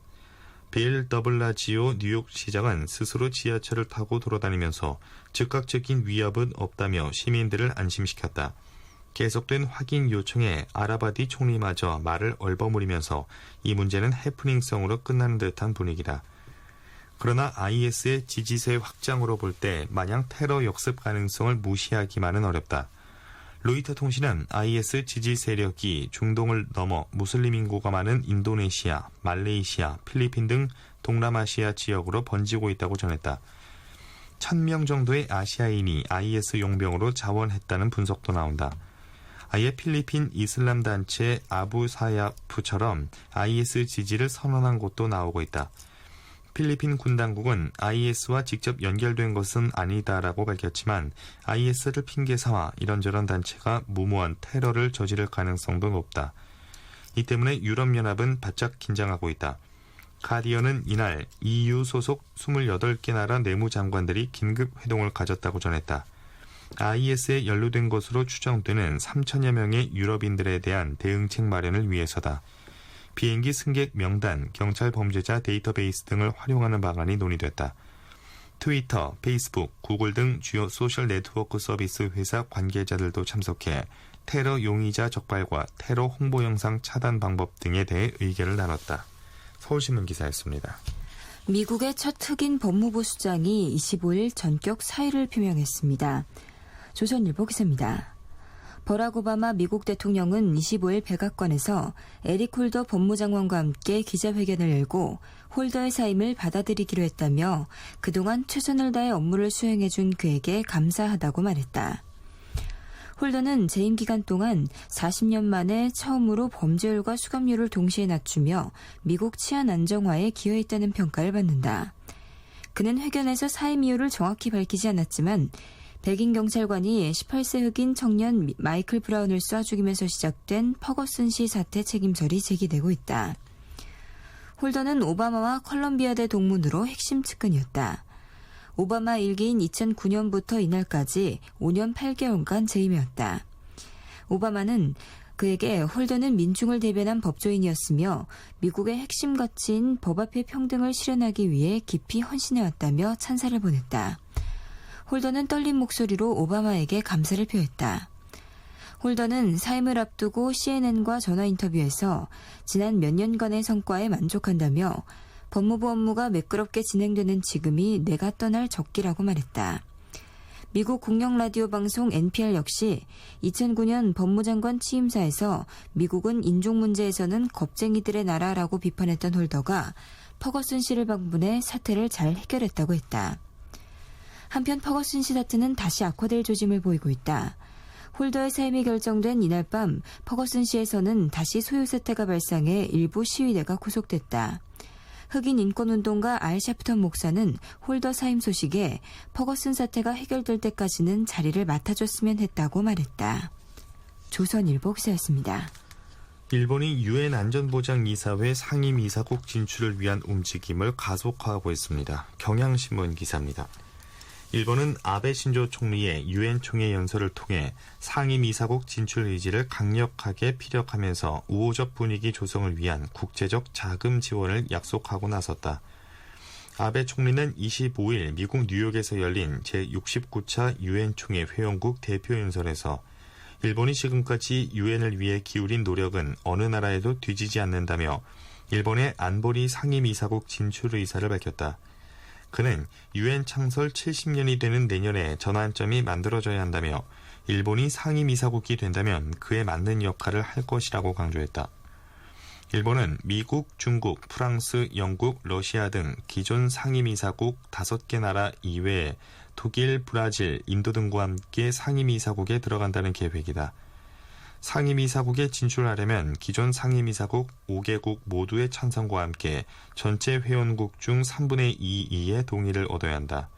빌 더블라지오 뉴욕시장은 스스로 지하철을 타고 돌아다니면서 즉각적인 위협은 없다며 시민들을 안심시켰다. 계속된 확인 요청에 아라바디 총리마저 말을 얼버무리면서 이 문제는 해프닝성으로 끝나는 듯한 분위기다. 그러나 IS의 지지세 확장으로 볼 때 마냥 테러 역습 가능성을 무시하기만은 어렵다. 로이터 통신은 IS 지지 세력이 중동을 넘어 무슬림 인구가 많은 인도네시아, 말레이시아, 필리핀 등 동남아시아 지역으로 번지고 있다고 전했다. 1000명 정도의 아시아인이 IS 용병으로 자원했다는 분석도 나온다. 아예 필리핀 이슬람 단체 아부사야프처럼 IS 지지를 선언한 곳도 나오고 있다. 필리핀 군 당국은 IS와 직접 연결된 것은 아니다라고 밝혔지만 IS를 핑계 삼아 이런저런 단체가 무모한 테러를 저지를 가능성도 높다. 이 때문에 유럽연합은 바짝 긴장하고 있다. 가디언은 이날 EU 소속 28개 나라 내무장관들이 긴급 회동을 가졌다고 전했다. IS에 연루된 것으로 추정되는 3천여 명의 유럽인들에 대한 대응책 마련을 위해서다. 비행기 승객 명단, 경찰 범죄자 데이터베이스 등을 활용하는 방안이 논의됐다. 트위터, 페이스북, 구글 등 주요 소셜 네트워크 서비스 회사 관계자들도 참석해 테러 용의자 적발과 테러 홍보 영상 차단 방법 등에 대해 의견을 나눴다. 서울신문 기사였습니다. 미국의 첫 흑인 법무부 수장이 25일 전격 사의를 표명했습니다. 조선일보 기사입니다. 버락 오바마 미국 대통령은 25일 백악관에서 에릭 홀더 법무장관과 함께 기자회견을 열고 홀더의 사임을 받아들이기로 했다며 그동안 최선을 다해 업무를 수행해준 그에게 감사하다고 말했다. 홀더는 재임 기간 동안 40년 만에 처음으로 범죄율과 수감률을 동시에 낮추며 미국 치안 안정화에 기여했다는 평가를 받는다. 그는 회견에서 사임 이유를 정확히 밝히지 않았지만 백인 경찰관이 18세 흑인 청년 마이클 브라운을 쏴 죽이면서 시작된 퍼거슨 시 사태 책임설이 제기되고 있다. 홀더는 오바마와 컬럼비아대 동문으로 핵심 측근이었다. 오바마 일기인 2009년부터 이날까지 5년 8개월간 재임이었다. 오바마는 그에게 홀더는 민중을 대변한 법조인이었으며 미국의 핵심 가치인 법 앞의 평등을 실현하기 위해 깊이 헌신해왔다며 찬사를 보냈다. 홀더는 떨린 목소리로 오바마에게 감사를 표했다. 홀더는 사임을 앞두고 CNN과 전화 인터뷰에서 지난 몇 년간의 성과에 만족한다며 법무부 업무가 매끄럽게 진행되는 지금이 내가 떠날 적기라고 말했다. 미국 공영 라디오 방송 NPR 역시 2009년 법무장관 취임사에서 미국은 인종 문제에서는 겁쟁이들의 나라라고 비판했던 홀더가 퍼거슨 씨를 방문해 사태를 잘 해결했다고 했다. 한편 퍼거슨 씨 사태는 다시 악화될 조짐을 보이고 있다. 홀더의 사임이 결정된 이날 밤 퍼거슨 씨에서는 다시 소요 사태가 발생해 일부 시위대가 구속됐다. 흑인 인권운동가 알 샤프턴 목사는 홀더 사임 소식에 퍼거슨 사태가 해결될 때까지는 자리를 맡아줬으면 했다고 말했다. 조선일보 기사였습니다. 일본이 유엔 안전보장이사회 상임이사국 진출을 위한 움직임을 가속화하고 있습니다. 경향신문 기사입니다. 일본은 아베 신조 총리의 유엔 총회 연설을 통해 상임이사국 진출 의지를 강력하게 피력하면서 우호적 분위기 조성을 위한 국제적 자금 지원을 약속하고 나섰다. 아베 총리는 25일 미국 뉴욕에서 열린 제69차 유엔 총회 회원국 대표 연설에서 일본이 지금까지 유엔을 위해 기울인 노력은 어느 나라에도 뒤지지 않는다며 일본의 안보리 상임이사국 진출 의사를 밝혔다. 그는 유엔 창설 70년이 되는 내년에 전환점이 만들어져야 한다며 일본이 상임이사국이 된다면 그에 맞는 역할을 할 것이라고 강조했다. 일본은 미국, 중국, 프랑스, 영국, 러시아 등 기존 상임이사국 5개 나라 이외에 독일, 브라질, 인도 등과 함께 상임이사국에 들어간다는 계획이다. 상임이사국에 진출하려면 기존 상임이사국 5개국 모두의 찬성과 함께 전체 회원국 중 3분의 2 이의 동의를 얻어야 한다.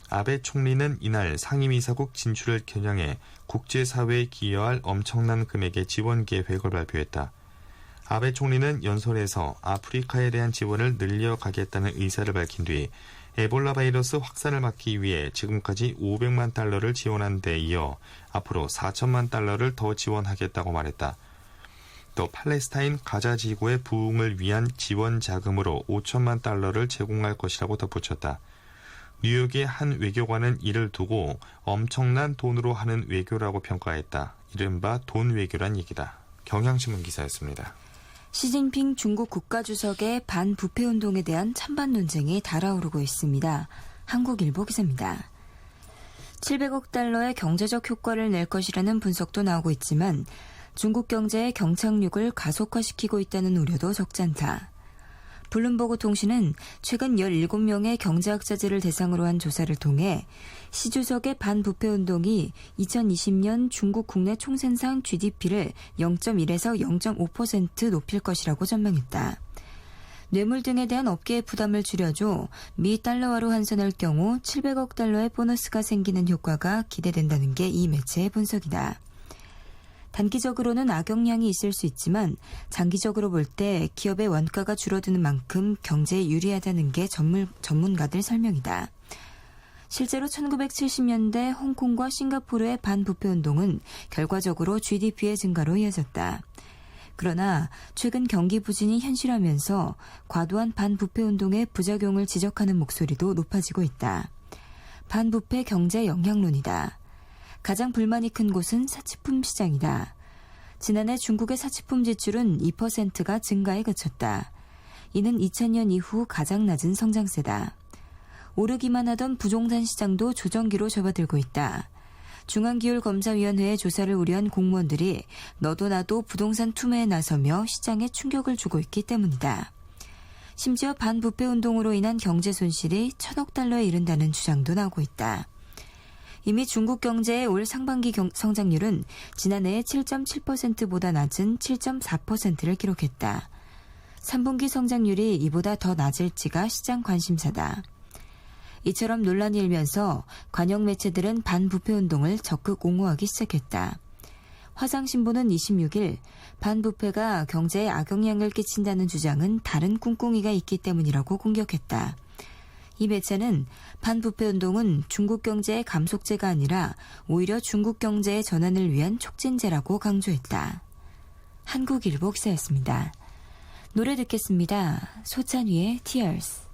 아베 총리는 이날 상임이사국 진출을 겨냥해 국제사회에 기여할 엄청난 금액의 지원 계획을 발표했다. 아베 총리는 연설에서 아프리카에 대한 지원을 늘려가겠다는 의사를 밝힌 뒤 에볼라 바이러스 확산을 막기 위해 지금까지 500만 달러를 지원한 데 이어 앞으로 4천만 달러를 더 지원하겠다고 말했다. 또 팔레스타인 가자 지구의 부흥을 위한 지원 자금으로 5천만 달러를 제공할 것이라고 덧붙였다. 뉴욕의 한 외교관은 이를 두고 엄청난 돈으로 하는 외교라고 평가했다. 이른바 돈 외교란 얘기다. 경향신문 기사였습니다. 시진핑 중국 국가주석의 반부패운동에 대한 찬반 논쟁이 달아오르고 있습니다. 한국일보 기사입니다. 700억 달러의 경제적 효과를 낼 것이라는 분석도 나오고 있지만 중국 경제의 경착륙을 가속화시키고 있다는 우려도 적지 않다. 블룸버그 통신은 최근 17명의 경제학자들을 대상으로 한 조사를 통해 시주석의 반부패 운동이 2020년 중국 국내 총생산 GDP를 0.1에서 0.5% 높일 것이라고 전망했다. 뇌물 등에 대한 업계의 부담을 줄여줘 미 달러화로 환산할 경우 700억 달러의 보너스가 생기는 효과가 기대된다는 게 이 매체의 분석이다. 단기적으로는 악영향이 있을 수 있지만 장기적으로 볼 때 기업의 원가가 줄어드는 만큼 경제에 유리하다는 게 전문가들 설명이다. 실제로 1970년대 홍콩과 싱가포르의 반부패 운동은 결과적으로 GDP의 증가로 이어졌다. 그러나 최근 경기 부진이 현실화하면서 과도한 반부패 운동의 부작용을 지적하는 목소리도 높아지고 있다. 반부패 경제 영향론이다. 가장 불만이 큰 곳은 사치품 시장이다. 지난해 중국의 사치품 지출은 2%가 증가에 그쳤다. 이는 2000년 이후 가장 낮은 성장세다. 오르기만 하던 부동산 시장도 조정기로 접어들고 있다. 중앙기율검사위원회의 조사를 우려한 공무원들이 너도 나도 부동산 투매에 나서며 시장에 충격을 주고 있기 때문이다. 심지어 반부패 운동으로 인한 경제 손실이 1000억 달러에 이른다는 주장도 나오고 있다. 이미 중국 경제의 올 상반기 성장률은 지난해의 7.7%보다 낮은 7.4%를 기록했다. 3분기 성장률이 이보다 더 낮을지가 시장 관심사다. 이처럼 논란이 일면서 관영 매체들은 반부패 운동을 적극 옹호하기 시작했다. 화상신보는 26일 반부패가 경제에 악영향을 끼친다는 주장은 다른 꿍꿍이가 있기 때문이라고 공격했다. 이 매체는 반부패 운동은 중국 경제의 감속제가 아니라 오히려 중국 경제의 전환을 위한 촉진제라고 강조했다. 한국일보 기사였습니다. 노래 듣겠습니다. 소찬휘의 Tears.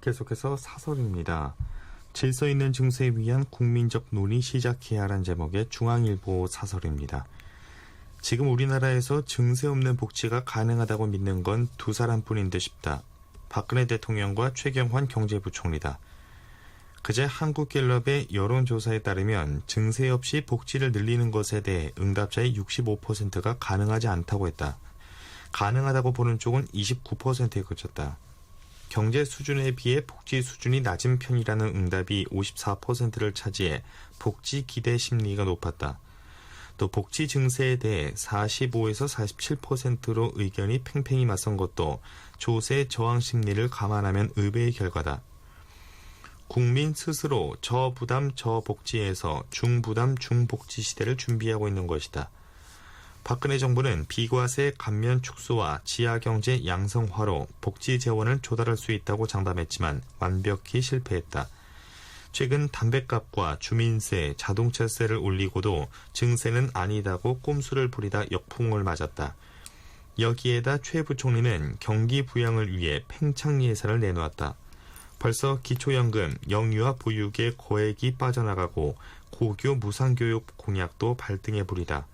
계속해서 사설입니다. 질서 있는 증세에 위한 국민적 논의 시작해야 하라는 제목의 중앙일보 사설입니다. 지금 우리나라에서 증세 없는 복지가 가능하다고 믿는 건 두 사람뿐인 듯 싶다. 박근혜 대통령과 최경환 경제부총리다. 그제 한국갤럽의 여론조사에 따르면 증세 없이 복지를 늘리는 것에 대해 응답자의 65%가 가능하지 않다고 했다. 가능하다고 보는 쪽은 29%에 그쳤다. 경제 수준에 비해 복지 수준이 낮은 편이라는 응답이 54%를 차지해 복지 기대 심리가 높았다. 또 복지 증세에 대해 45에서 47%로 의견이 팽팽히 맞선 것도 조세 저항 심리를 감안하면 의외의 결과다. 국민 스스로 저부담 저복지에서 중부담 중복지 시대를 준비하고 있는 것이다. 박근혜 정부는 비과세 감면 축소와 지하경제 양성화로 복지 재원을 조달할 수 있다고 장담했지만 완벽히 실패했다. 최근 담뱃값과 주민세, 자동차세를 올리고도 증세는 아니다고 꼼수를 부리다 역풍을 맞았다. 여기에다 최 부총리는 경기 부양을 위해 팽창 예산을 내놓았다. 벌써 기초연금, 영유아 보육의 거액이 빠져나가고 고교 무상교육 공약도 발등에 불이다.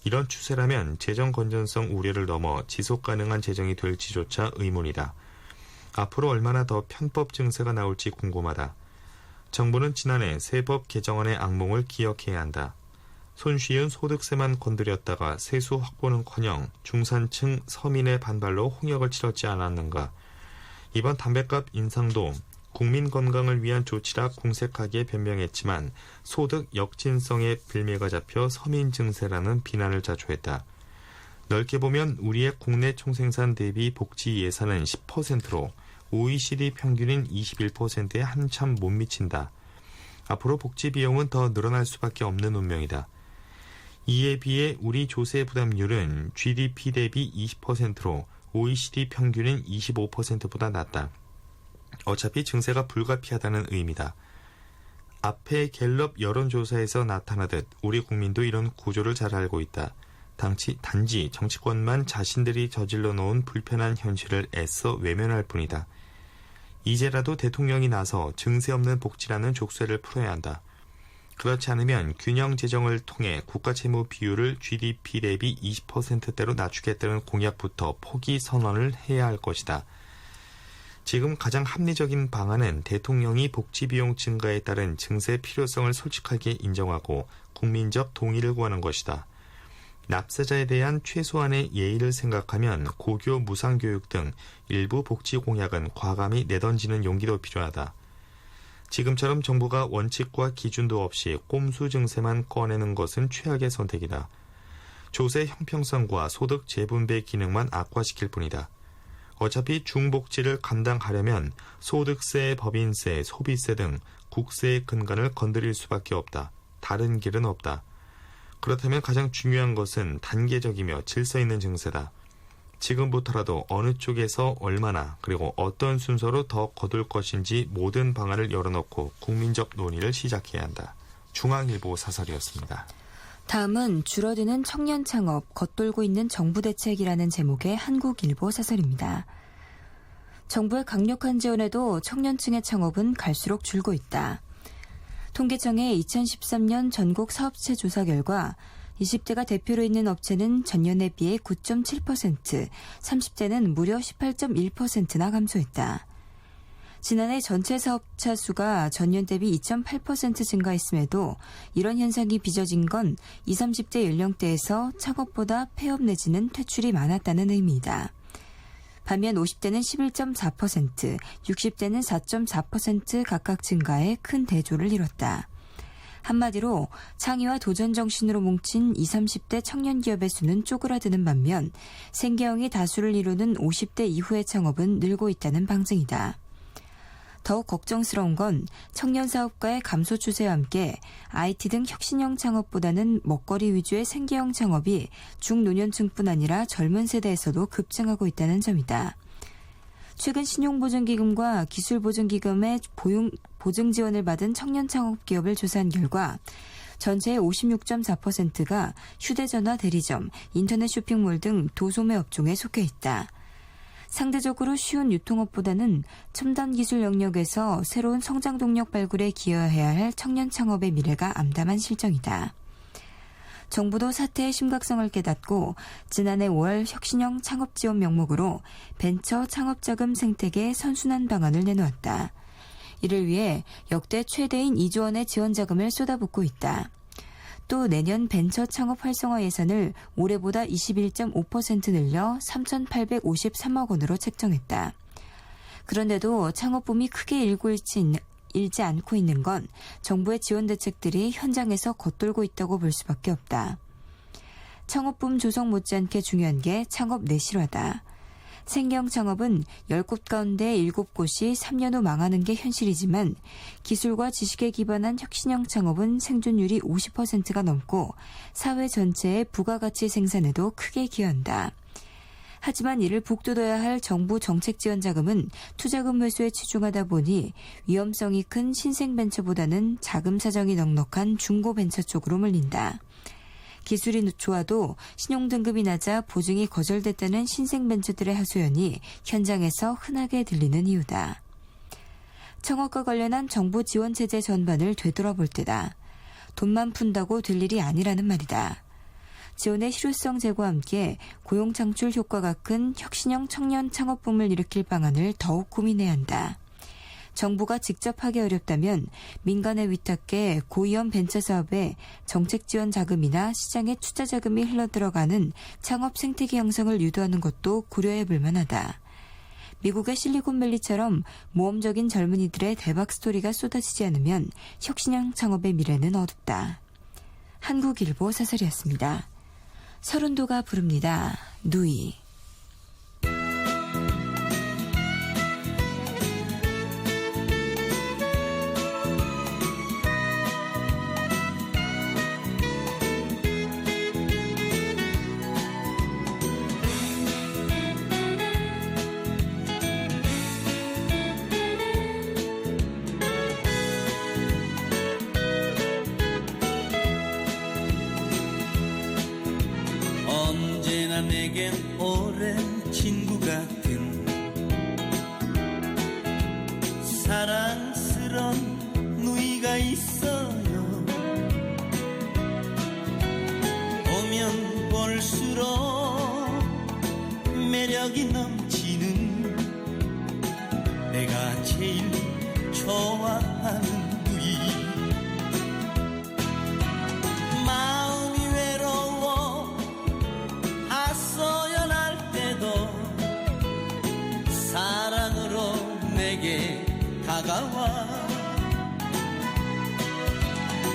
이런 추세라면 재정 건전성 우려를 넘어 지속가능한 재정이 될지조차 의문이다. 앞으로 얼마나 더 편법 증세가 나올지 궁금하다. 정부는 지난해 세법 개정안의 악몽을 기억해야 한다. 손쉬운 소득세만 건드렸다가 세수 확보는커녕 중산층 서민의 반발로 홍역을 치렀지 않았는가. 이번 담뱃값 인상도 국민 건강을 위한 조치라 공색하게 변명했지만 소득 역진성의 빌미가 잡혀 서민 증세라는 비난을 자초했다. 넓게 보면 우리의 국내 총생산 대비 복지 예산은 10%로 OECD 평균인 21%에 한참 못 미친다. 앞으로 복지 비용은 더 늘어날 수밖에 없는 운명이다. 이에 비해 우리 조세 부담률은 GDP 대비 20%로 OECD 평균인 25%보다 낮다. 어차피 증세가 불가피하다는 의미다. 앞에 갤럽 여론조사에서 나타나듯 우리 국민도 이런 구조를 잘 알고 있다. 단지 정치권만 자신들이 저질러 놓은 불편한 현실을 애써 외면할 뿐이다. 이제라도 대통령이 나서 증세 없는 복지라는 족쇄를 풀어야 한다. 그렇지 않으면 균형 재정을 통해 국가 채무 비율을 GDP 대비 20%대로 낮추겠다는 공약부터 포기 선언을 해야 할 것이다. 지금 가장 합리적인 방안은 대통령이 복지 비용 증가에 따른 증세 필요성을 솔직하게 인정하고 국민적 동의를 구하는 것이다. 납세자에 대한 최소한의 예의를 생각하면 고교 무상교육 등 일부 복지 공약은 과감히 내던지는 용기도 필요하다. 지금처럼 정부가 원칙과 기준도 없이 꼼수 증세만 꺼내는 것은 최악의 선택이다. 조세 형평성과 소득 재분배 기능만 악화시킬 뿐이다. 어차피 중복지를 감당하려면 소득세, 법인세, 소비세 등 국세의 근간을 건드릴 수밖에 없다. 다른 길은 없다. 그렇다면 가장 중요한 것은 단계적이며 질서 있는 증세다. 지금부터라도 어느 쪽에서 얼마나 그리고 어떤 순서로 더 거둘 것인지 모든 방안을 열어놓고 국민적 논의를 시작해야 한다. 중앙일보 사설이었습니다. 다음은 줄어드는 청년 창업, 겉돌고 있는 정부 대책이라는 제목의 한국일보 사설입니다. 정부의 강력한 지원에도 청년층의 창업은 갈수록 줄고 있다. 통계청의 2013년 전국 사업체 조사 결과 20대가 대표로 있는 업체는 전년에 비해 9.7%, 30대는 무려 18.1%나 감소했다. 지난해 전체 사업자 수가 전년 대비 2.8% 증가했음에도 이런 현상이 빚어진 건 20, 30대 연령대에서 창업보다 폐업 내지는 퇴출이 많았다는 의미이다. 반면 50대는 11.4%, 60대는 4.4% 각각 증가해 큰 대조를 이뤘다. 한마디로 창의와 도전 정신으로 뭉친 20, 30대 청년 기업의 수는 쪼그라드는 반면 생계형이 다수를 이루는 50대 이후의 창업은 늘고 있다는 방증이다. 더욱 걱정스러운 건 청년 사업가의 감소 추세와 함께 IT 등 혁신형 창업보다는 먹거리 위주의 생계형 창업이 중노년층뿐 아니라 젊은 세대에서도 급증하고 있다는 점이다. 최근 신용보증기금과 기술보증기금의 보증 지원을 받은 청년 창업 기업을 조사한 결과 전체의 56.4%가 휴대전화 대리점, 인터넷 쇼핑몰 등 도소매 업종에 속해 있다. 상대적으로 쉬운 유통업보다는 첨단 기술 영역에서 새로운 성장 동력 발굴에 기여해야 할 청년 창업의 미래가 암담한 실정이다. 정부도 사태의 심각성을 깨닫고 지난해 5월 혁신형 창업 지원 명목으로 벤처 창업자금 생태계 선순환 방안을 내놓았다. 이를 위해 역대 최대인 2조 원의 지원 자금을 쏟아붓고 있다. 또 내년 벤처 창업 활성화 예산을 올해보다 21.5% 늘려 3,853억 원으로 책정했다. 그런데도 창업붐이 크게 일지 않고 있는 건 정부의 지원 대책들이 현장에서 겉돌고 있다고 볼 수밖에 없다. 창업붐 조성 못지않게 중요한 게 창업 내실화다. 생경 창업은 10곳 가운데 7곳이 3년 후 망하는 게 현실이지만 기술과 지식에 기반한 혁신형 창업은 생존율이 50%가 넘고 사회 전체의 부가가치 생산에도 크게 기여한다. 하지만 이를 북돋아야 할 정부 정책 지원 자금은 투자금 회수에 치중하다 보니 위험성이 큰 신생벤처보다는 자금 사정이 넉넉한 중고벤처 쪽으로 몰린다. 기술이 좋아도 신용등급이 낮아 보증이 거절됐다는 신생벤처들의 하소연이 현장에서 흔하게 들리는 이유다. 창업과 관련한 정부 지원체제 전반을 되돌아볼 때다. 돈만 푼다고 될 일이 아니라는 말이다. 지원의 실효성 제고와 함께 고용 창출 효과가 큰 혁신형 청년 창업붐을 일으킬 방안을 더욱 고민해야 한다. 정부가 직접 하기 어렵다면 민간에 위탁해 고위험 벤처 사업에 정책 지원 자금이나 시장에 투자 자금이 흘러들어가는 창업 생태계 형성을 유도하는 것도 고려해 볼 만하다. 미국의 실리콘밸리처럼 모험적인 젊은이들의 대박 스토리가 쏟아지지 않으면 혁신형 창업의 미래는 어둡다. 한국일보 사설이었습니다. 서른도가 부릅니다. 누이. 언제나 내겐 오랜 친구 같은 사랑스런 누이가 있어요. 보면 볼수록 매력이 넘치는 내가 제일 좋아하는 누이. 마음이 외로워 하소연할 때도 사랑으로 내게 다가와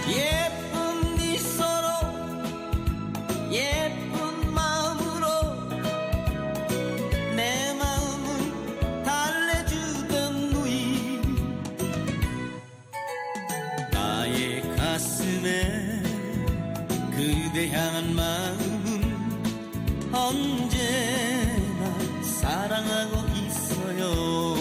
예쁜 미소로 예쁜 마음으로 내 마음을 달래주던 누이. 나의 가슴에 그대 향한 마음은 언제나 사랑하고 있어요.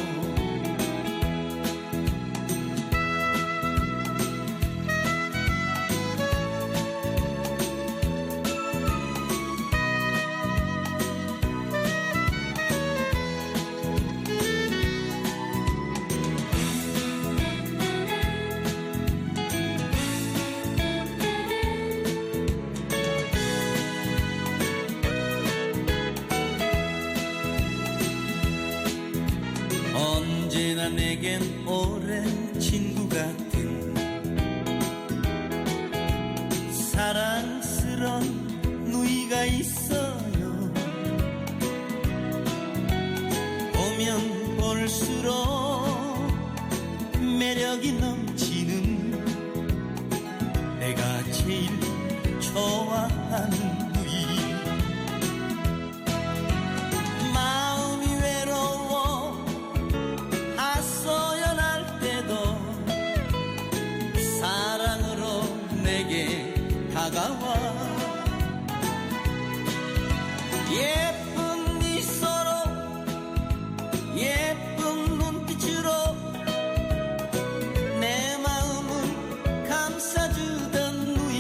언제나 내겐 오랜 친구 같은 사랑스런 누이가 있어요. 보면 볼수록 매력이 넘치는 내가 제일 좋아하는 다가와 예쁜 미소로 예쁜 눈빛으로 내 마음을 감싸주던 누이.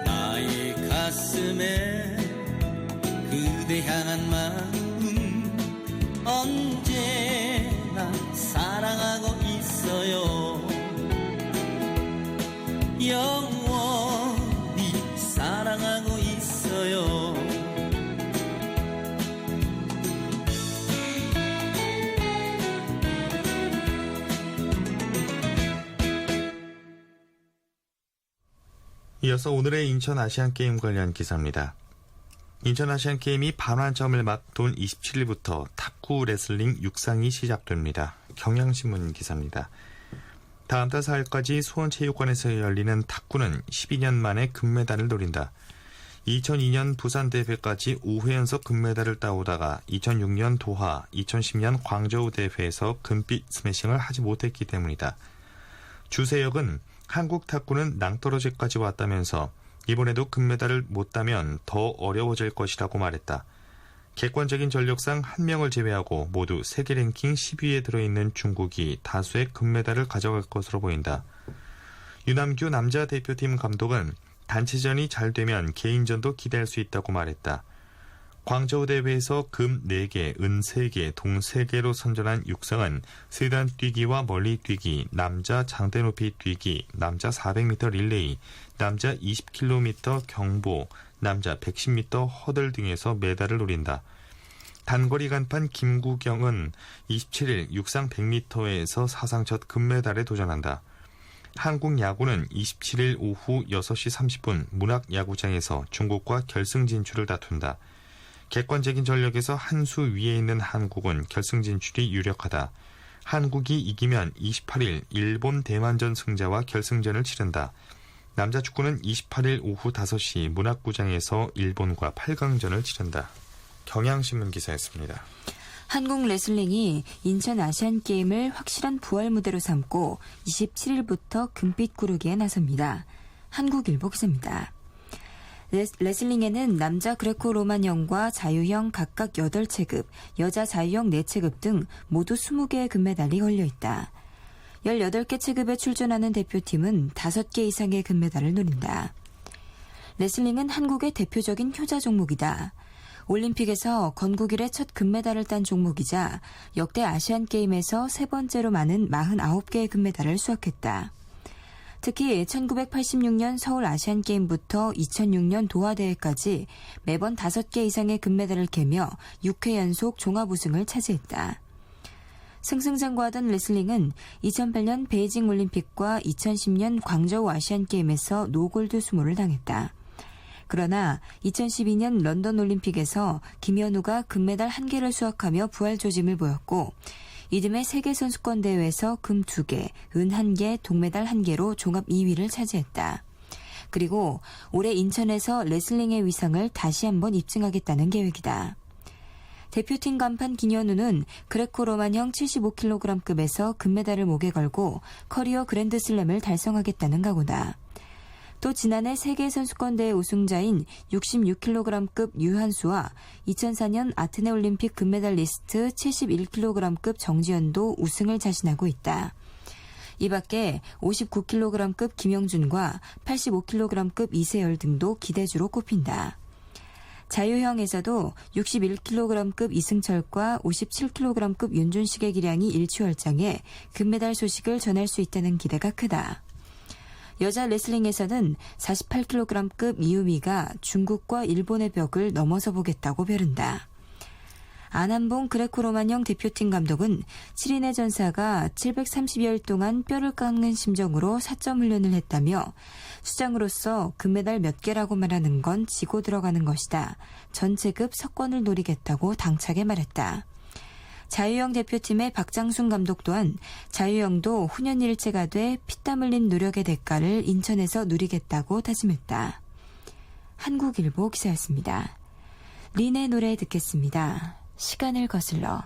나의 가슴에 그대 그대 향한 마음 언제나 사랑하고 있어요. 영원히 사랑하고 있어요. 이어서 오늘의 인천 아시안게임 관련 기사입니다. 인천 아시안게임이 반환점을 맞돈 27일부터 탁구 레슬링 육상이 시작됩니다. 경향신문 기사입니다. 다음 달 4일까지 수원체육관에서 열리는 탁구는 12년 만에 금메달을 노린다. 2002년 부산 대회까지 5회 연속 금메달을 따오다가 2006년 도하, 2010년 광저우 대회에서 금빛 스매싱을 하지 못했기 때문이다. 주세혁은 한국 탁구는 낭떠러지까지 왔다면서 이번에도 금메달을 못 따면 더 어려워질 것이라고 말했다. 객관적인 전력상 한 명을 제외하고 모두 세계 랭킹 10위에 들어있는 중국이 다수의 금메달을 가져갈 것으로 보인다. 유남규 남자 대표팀 감독은 단체전이 잘 되면 개인전도 기대할 수 있다고 말했다. 광저우 대회에서 금 4개, 은 3개, 동 3개로 선전한 육상은 스단 뛰기와 멀리 뛰기, 남자 장대 높이 뛰기, 남자 400m 릴레이, 남자 20km 경보, 남자 110m 허들 등에서 메달을 노린다. 단거리 간판 김구경은 27일 육상 100m에서 사상 첫 금메달에 도전한다. 한국 야구는 27일 오후 6시 30분 문학야구장에서 중국과 결승 진출을 다툰다. 객관적인 전력에서 한 수 위에 있는 한국은 결승 진출이 유력하다. 한국이 이기면 28일 일본 대만전 승자와 결승전을 치른다. 남자 축구는 28일 오후 5시 문학구장에서 일본과 8강전을 치른다. 경향신문 기사였습니다. 한국 레슬링이 인천 아시안게임을 확실한 부활 무대로 삼고 27일부터 금빛 구르기에 나섭니다. 한국일보 기사입니다. 레슬링에는 남자 그레코로만형과 자유형 각각 8체급, 여자 자유형 4체급 등 모두 20개의 금메달이 걸려있다. 18개 체급에 출전하는 대표팀은 5개 이상의 금메달을 노린다. 레슬링은 한국의 대표적인 효자 종목이다. 올림픽에서 건국 이래 첫 금메달을 딴 종목이자 역대 아시안게임에서 세 번째로 많은 49개의 금메달을 수확했다. 특히 1986년 서울 아시안게임부터 2006년 도하대회까지 매번 5개 이상의 금메달을 캐며 6회 연속 종합 우승을 차지했다. 승승장구하던 레슬링은 2008년 베이징 올림픽과 2010년 광저우 아시안게임에서 노골드 수모를 당했다. 그러나 2012년 런던 올림픽에서 김연우가 금메달 1개를 수확하며 부활 조짐을 보였고 이듬해 세계선수권대회에서 금 2개, 은 1개, 동메달 1개로 종합 2위를 차지했다. 그리고 올해 인천에서 레슬링의 위상을 다시 한번 입증하겠다는 계획이다. 대표팀 간판 김연우는 그레코로만형 75kg급에서 금메달을 목에 걸고 커리어 그랜드슬램을 달성하겠다는 각오다. 또 지난해 세계선수권대회 우승자인 66kg급 유한수와 2004년 아테네 올림픽 금메달리스트 71kg급 정지현도 우승을 자신하고 있다. 이 밖에 59kg급 김영준과 85kg급 이세열 등도 기대주로 꼽힌다. 자유형에서도 61kg급 이승철과 57kg급 윤준식의 기량이 일취월장해 금메달 소식을 전할 수 있다는 기대가 크다. 여자 레슬링에서는 48kg급 이유미가 중국과 일본의 벽을 넘어서 보겠다고 벼른다. 안한봉 그레코로만형 대표팀 감독은 7인의 전사가 730여일 동안 뼈를 깎는 심정으로 사점 훈련을 했다며 수장으로서 금메달 몇 개라고 말하는 건 지고 들어가는 것이다. 전체급 석권을 노리겠다고 당차게 말했다. 자유형 대표팀의 박장순 감독 또한 자유형도 훈련일체가 돼 피땀 흘린 노력의 대가를 인천에서 누리겠다고 다짐했다. 한국일보 기사였습니다. 린의 노래 듣겠습니다. 시간을 거슬러.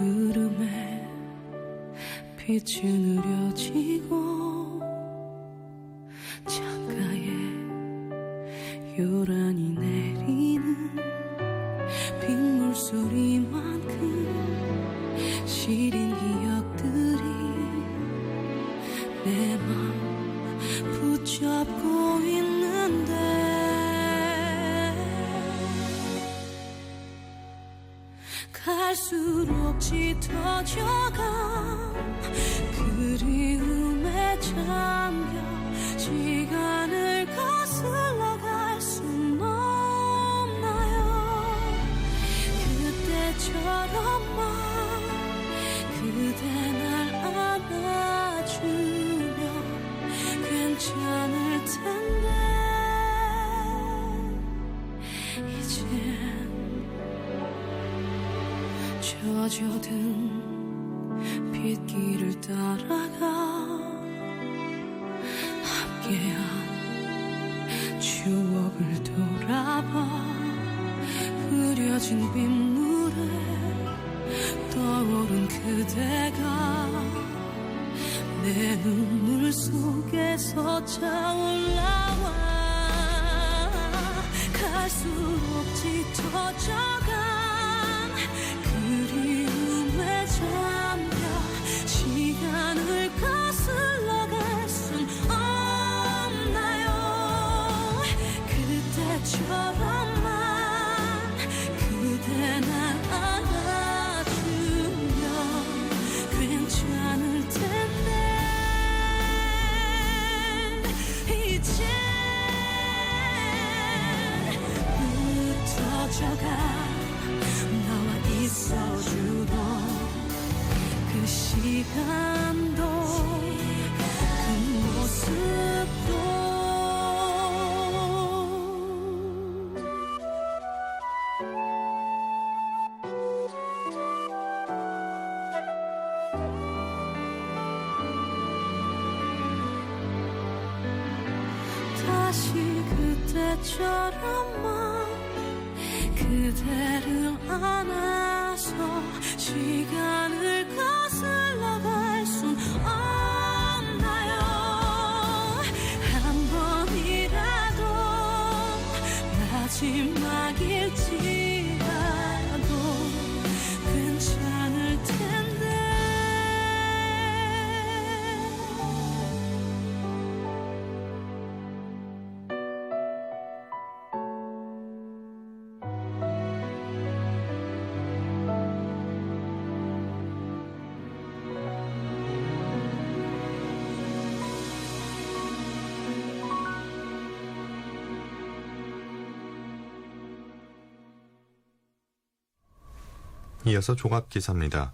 구름에 빛이 느려지고 창가에 요란히 내리는 빗물 소리만큼 시린 기억들이 내 맘 붙잡고 있는데 갈수록 짙어져간 그리움에 잠겨 시간을 거슬러 갈 순 없나요? 그때처럼만 그대 날 안아주면 괜찮을 텐데 이젠 젖어든 빗길을 따라가 함께한 추억을 돌아봐 흐려진 빗물에 떠오른 그대가 내 눈물 속에서 차올라와 갈수록 짙어져간 그리움에 잠겨 시간을 거슬러 갈 순 없나요? 그때처럼만 그대 날 안아주면 괜찮을 텐데 이젠 흩어져가 나와 있어주던 그 시간도 그 모습도 다시 그때처럼만 그대를 안아서 시간을 거슬러 갈 순 없나요? 한 번이라도 마지막일지라도 괜찮을 텐데 이어서 조각 기사입니다.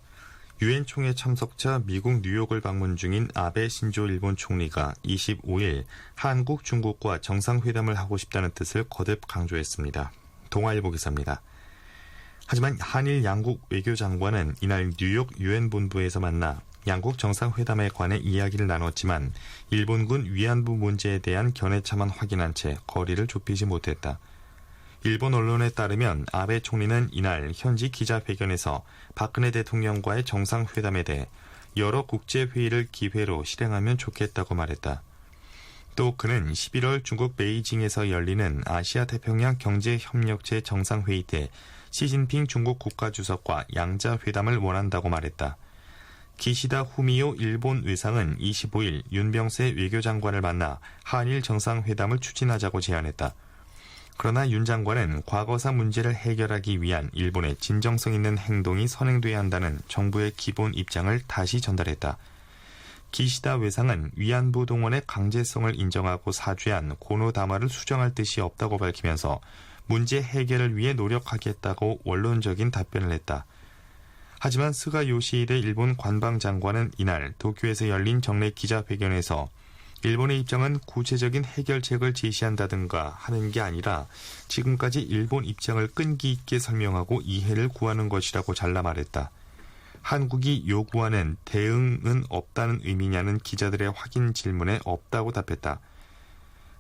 유엔 총회 참석차 미국 뉴욕을 방문 중인 아베 신조 일본 총리가 25일 한국, 중국과 정상회담을 하고 싶다는 뜻을 거듭 강조했습니다. 동아일보 기사입니다. 하지만 한일 양국 외교장관은 이날 뉴욕 유엔 본부에서 만나 양국 정상회담에 관해 이야기를 나눴지만 일본군 위안부 문제에 대한 견해차만 확인한 채 거리를 좁히지 못했다. 일본 언론에 따르면 아베 총리는 이날 현지 기자회견에서 박근혜 대통령과의 정상회담에 대해 여러 국제회의를 기회로 실행하면 좋겠다고 말했다. 또 그는 11월 중국 베이징에서 열리는 아시아태평양 경제협력체 정상회의 때 시진핑 중국 국가주석과 양자회담을 원한다고 말했다. 기시다 후미오 일본 외상은 25일 윤병세 외교장관을 만나 한일 정상회담을 추진하자고 제안했다. 그러나 윤 장관은 과거사 문제를 해결하기 위한 일본의 진정성 있는 행동이 선행돼야 한다는 정부의 기본 입장을 다시 전달했다. 기시다 외상은 위안부 동원의 강제성을 인정하고 사죄한 고노다마를 수정할 뜻이 없다고 밝히면서 문제 해결을 위해 노력하겠다고 원론적인 답변을 했다. 하지만 스가 요시히데 일본 관방장관은 이날 도쿄에서 열린 정례 기자회견에서 일본의 입장은 구체적인 해결책을 제시한다든가 하는 게 아니라 지금까지 일본 입장을 끈기 있게 설명하고 이해를 구하는 것이라고 잘라 말했다. 한국이 요구하는 대응은 없다는 의미냐는 기자들의 확인 질문에 없다고 답했다.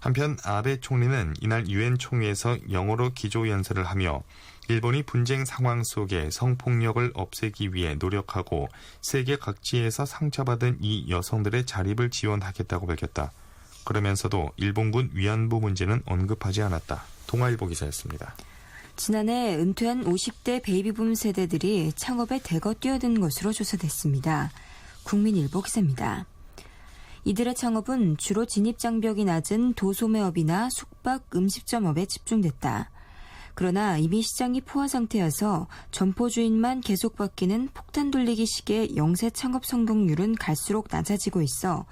한편 아베 총리는 이날 유엔 총회에서 영어로 기조연설을 하며 일본이 분쟁 상황 속에 성폭력을 없애기 위해 노력하고 세계 각지에서 상처받은 이 여성들의 자립을 지원하겠다고 밝혔다. 그러면서도 일본군 위안부 문제는 언급하지 않았다. 동아일보 기사였습니다. 지난해 은퇴한 50대 베이비붐 세대들이 창업에 대거 뛰어든 것으로 조사됐습니다. 국민일보 기사입니다. 이들의 창업은 주로 진입장벽이 낮은 도소매업이나 숙박, 음식점업에 집중됐다. 그러나 이미 시장이 포화 상태여서 점포 주인만 계속 바뀌는 폭탄 돌리기식의 영세 창업 성공률은 갈수록 낮아지고 있어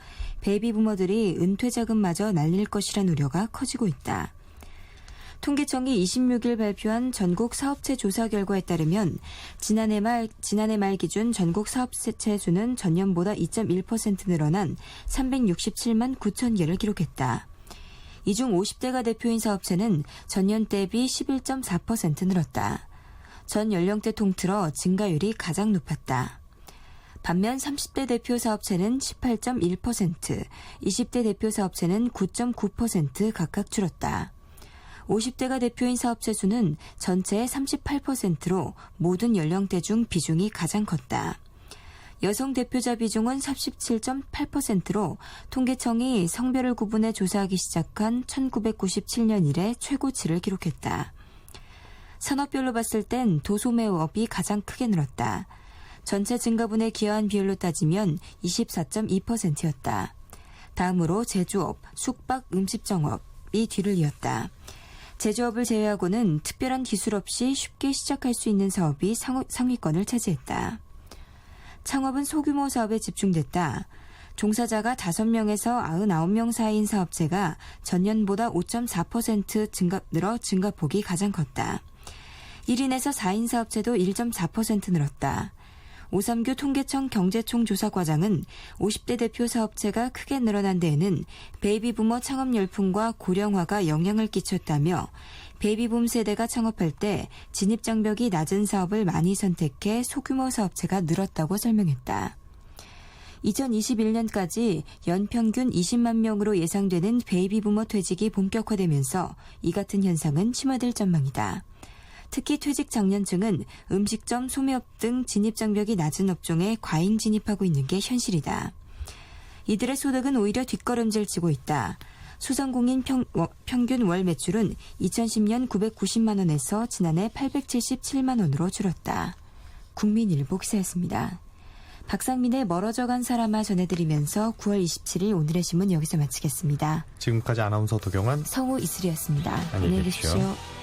베이비부머들이 은퇴 자금마저 날릴 것이란 우려가 커지고 있다. 통계청이 26일 발표한 전국 사업체 조사 결과에 따르면 지난해 말 기준 전국 사업체 수는 전년보다 2.1% 늘어난 367만 9천 개를 기록했다. 이 중 50대가 대표인 사업체는 전년 대비 11.4% 늘었다. 전 연령대 통틀어 증가율이 가장 높았다. 반면 30대 대표 사업체는 18.1%, 20대 대표 사업체는 9.9% 각각 줄었다. 50대가 대표인 사업체 수는 전체의 38%로 모든 연령대 중 비중이 가장 컸다. 여성 대표자 비중은 37.8%로 통계청이 성별을 구분해 조사하기 시작한 1997년 이래 최고치를 기록했다. 산업별로 봤을 땐 도소매업이 가장 크게 늘었다. 전체 증가분에 기여한 비율로 따지면 24.2%였다. 다음으로 제조업, 숙박, 음식점업이 뒤를 이었다. 제조업을 제외하고는 특별한 기술 없이 쉽게 시작할 수 있는 사업이 상위권을 차지했다. 창업은 소규모 사업에 집중됐다. 종사자가 5명에서 99명 사이인 사업체가 전년보다 5.4% 늘어 증가폭이 가장 컸다. 1인에서 4인 사업체도 1.4% 늘었다. 오삼규 통계청 경제총조사과장은 50대 대표 사업체가 크게 늘어난 데에는 베이비부머 창업 열풍과 고령화가 영향을 끼쳤다며 베이비붐 세대가 창업할 때 진입장벽이 낮은 사업을 많이 선택해 소규모 사업체가 늘었다고 설명했다. 2021년까지 연평균 20만 명으로 예상되는 베이비부머 퇴직이 본격화되면서 이 같은 현상은 심화될 전망이다. 특히 퇴직 장년층은 음식점, 소매업 등 진입장벽이 낮은 업종에 과잉 진입하고 있는 게 현실이다. 이들의 소득은 오히려 뒷걸음질 치고 있다. 소상공인 평균 월 매출은 2010년 990만 원에서 지난해 877만 원으로 줄었다. 국민일보 기사였습니다. 박상민의 멀어져간 사람아 전해드리면서 9월 27일 오늘의 신문 여기서 마치겠습니다. 지금까지 아나운서 도경환, 성우 이슬이었습니다. 안녕히 계십시오. 계십시오.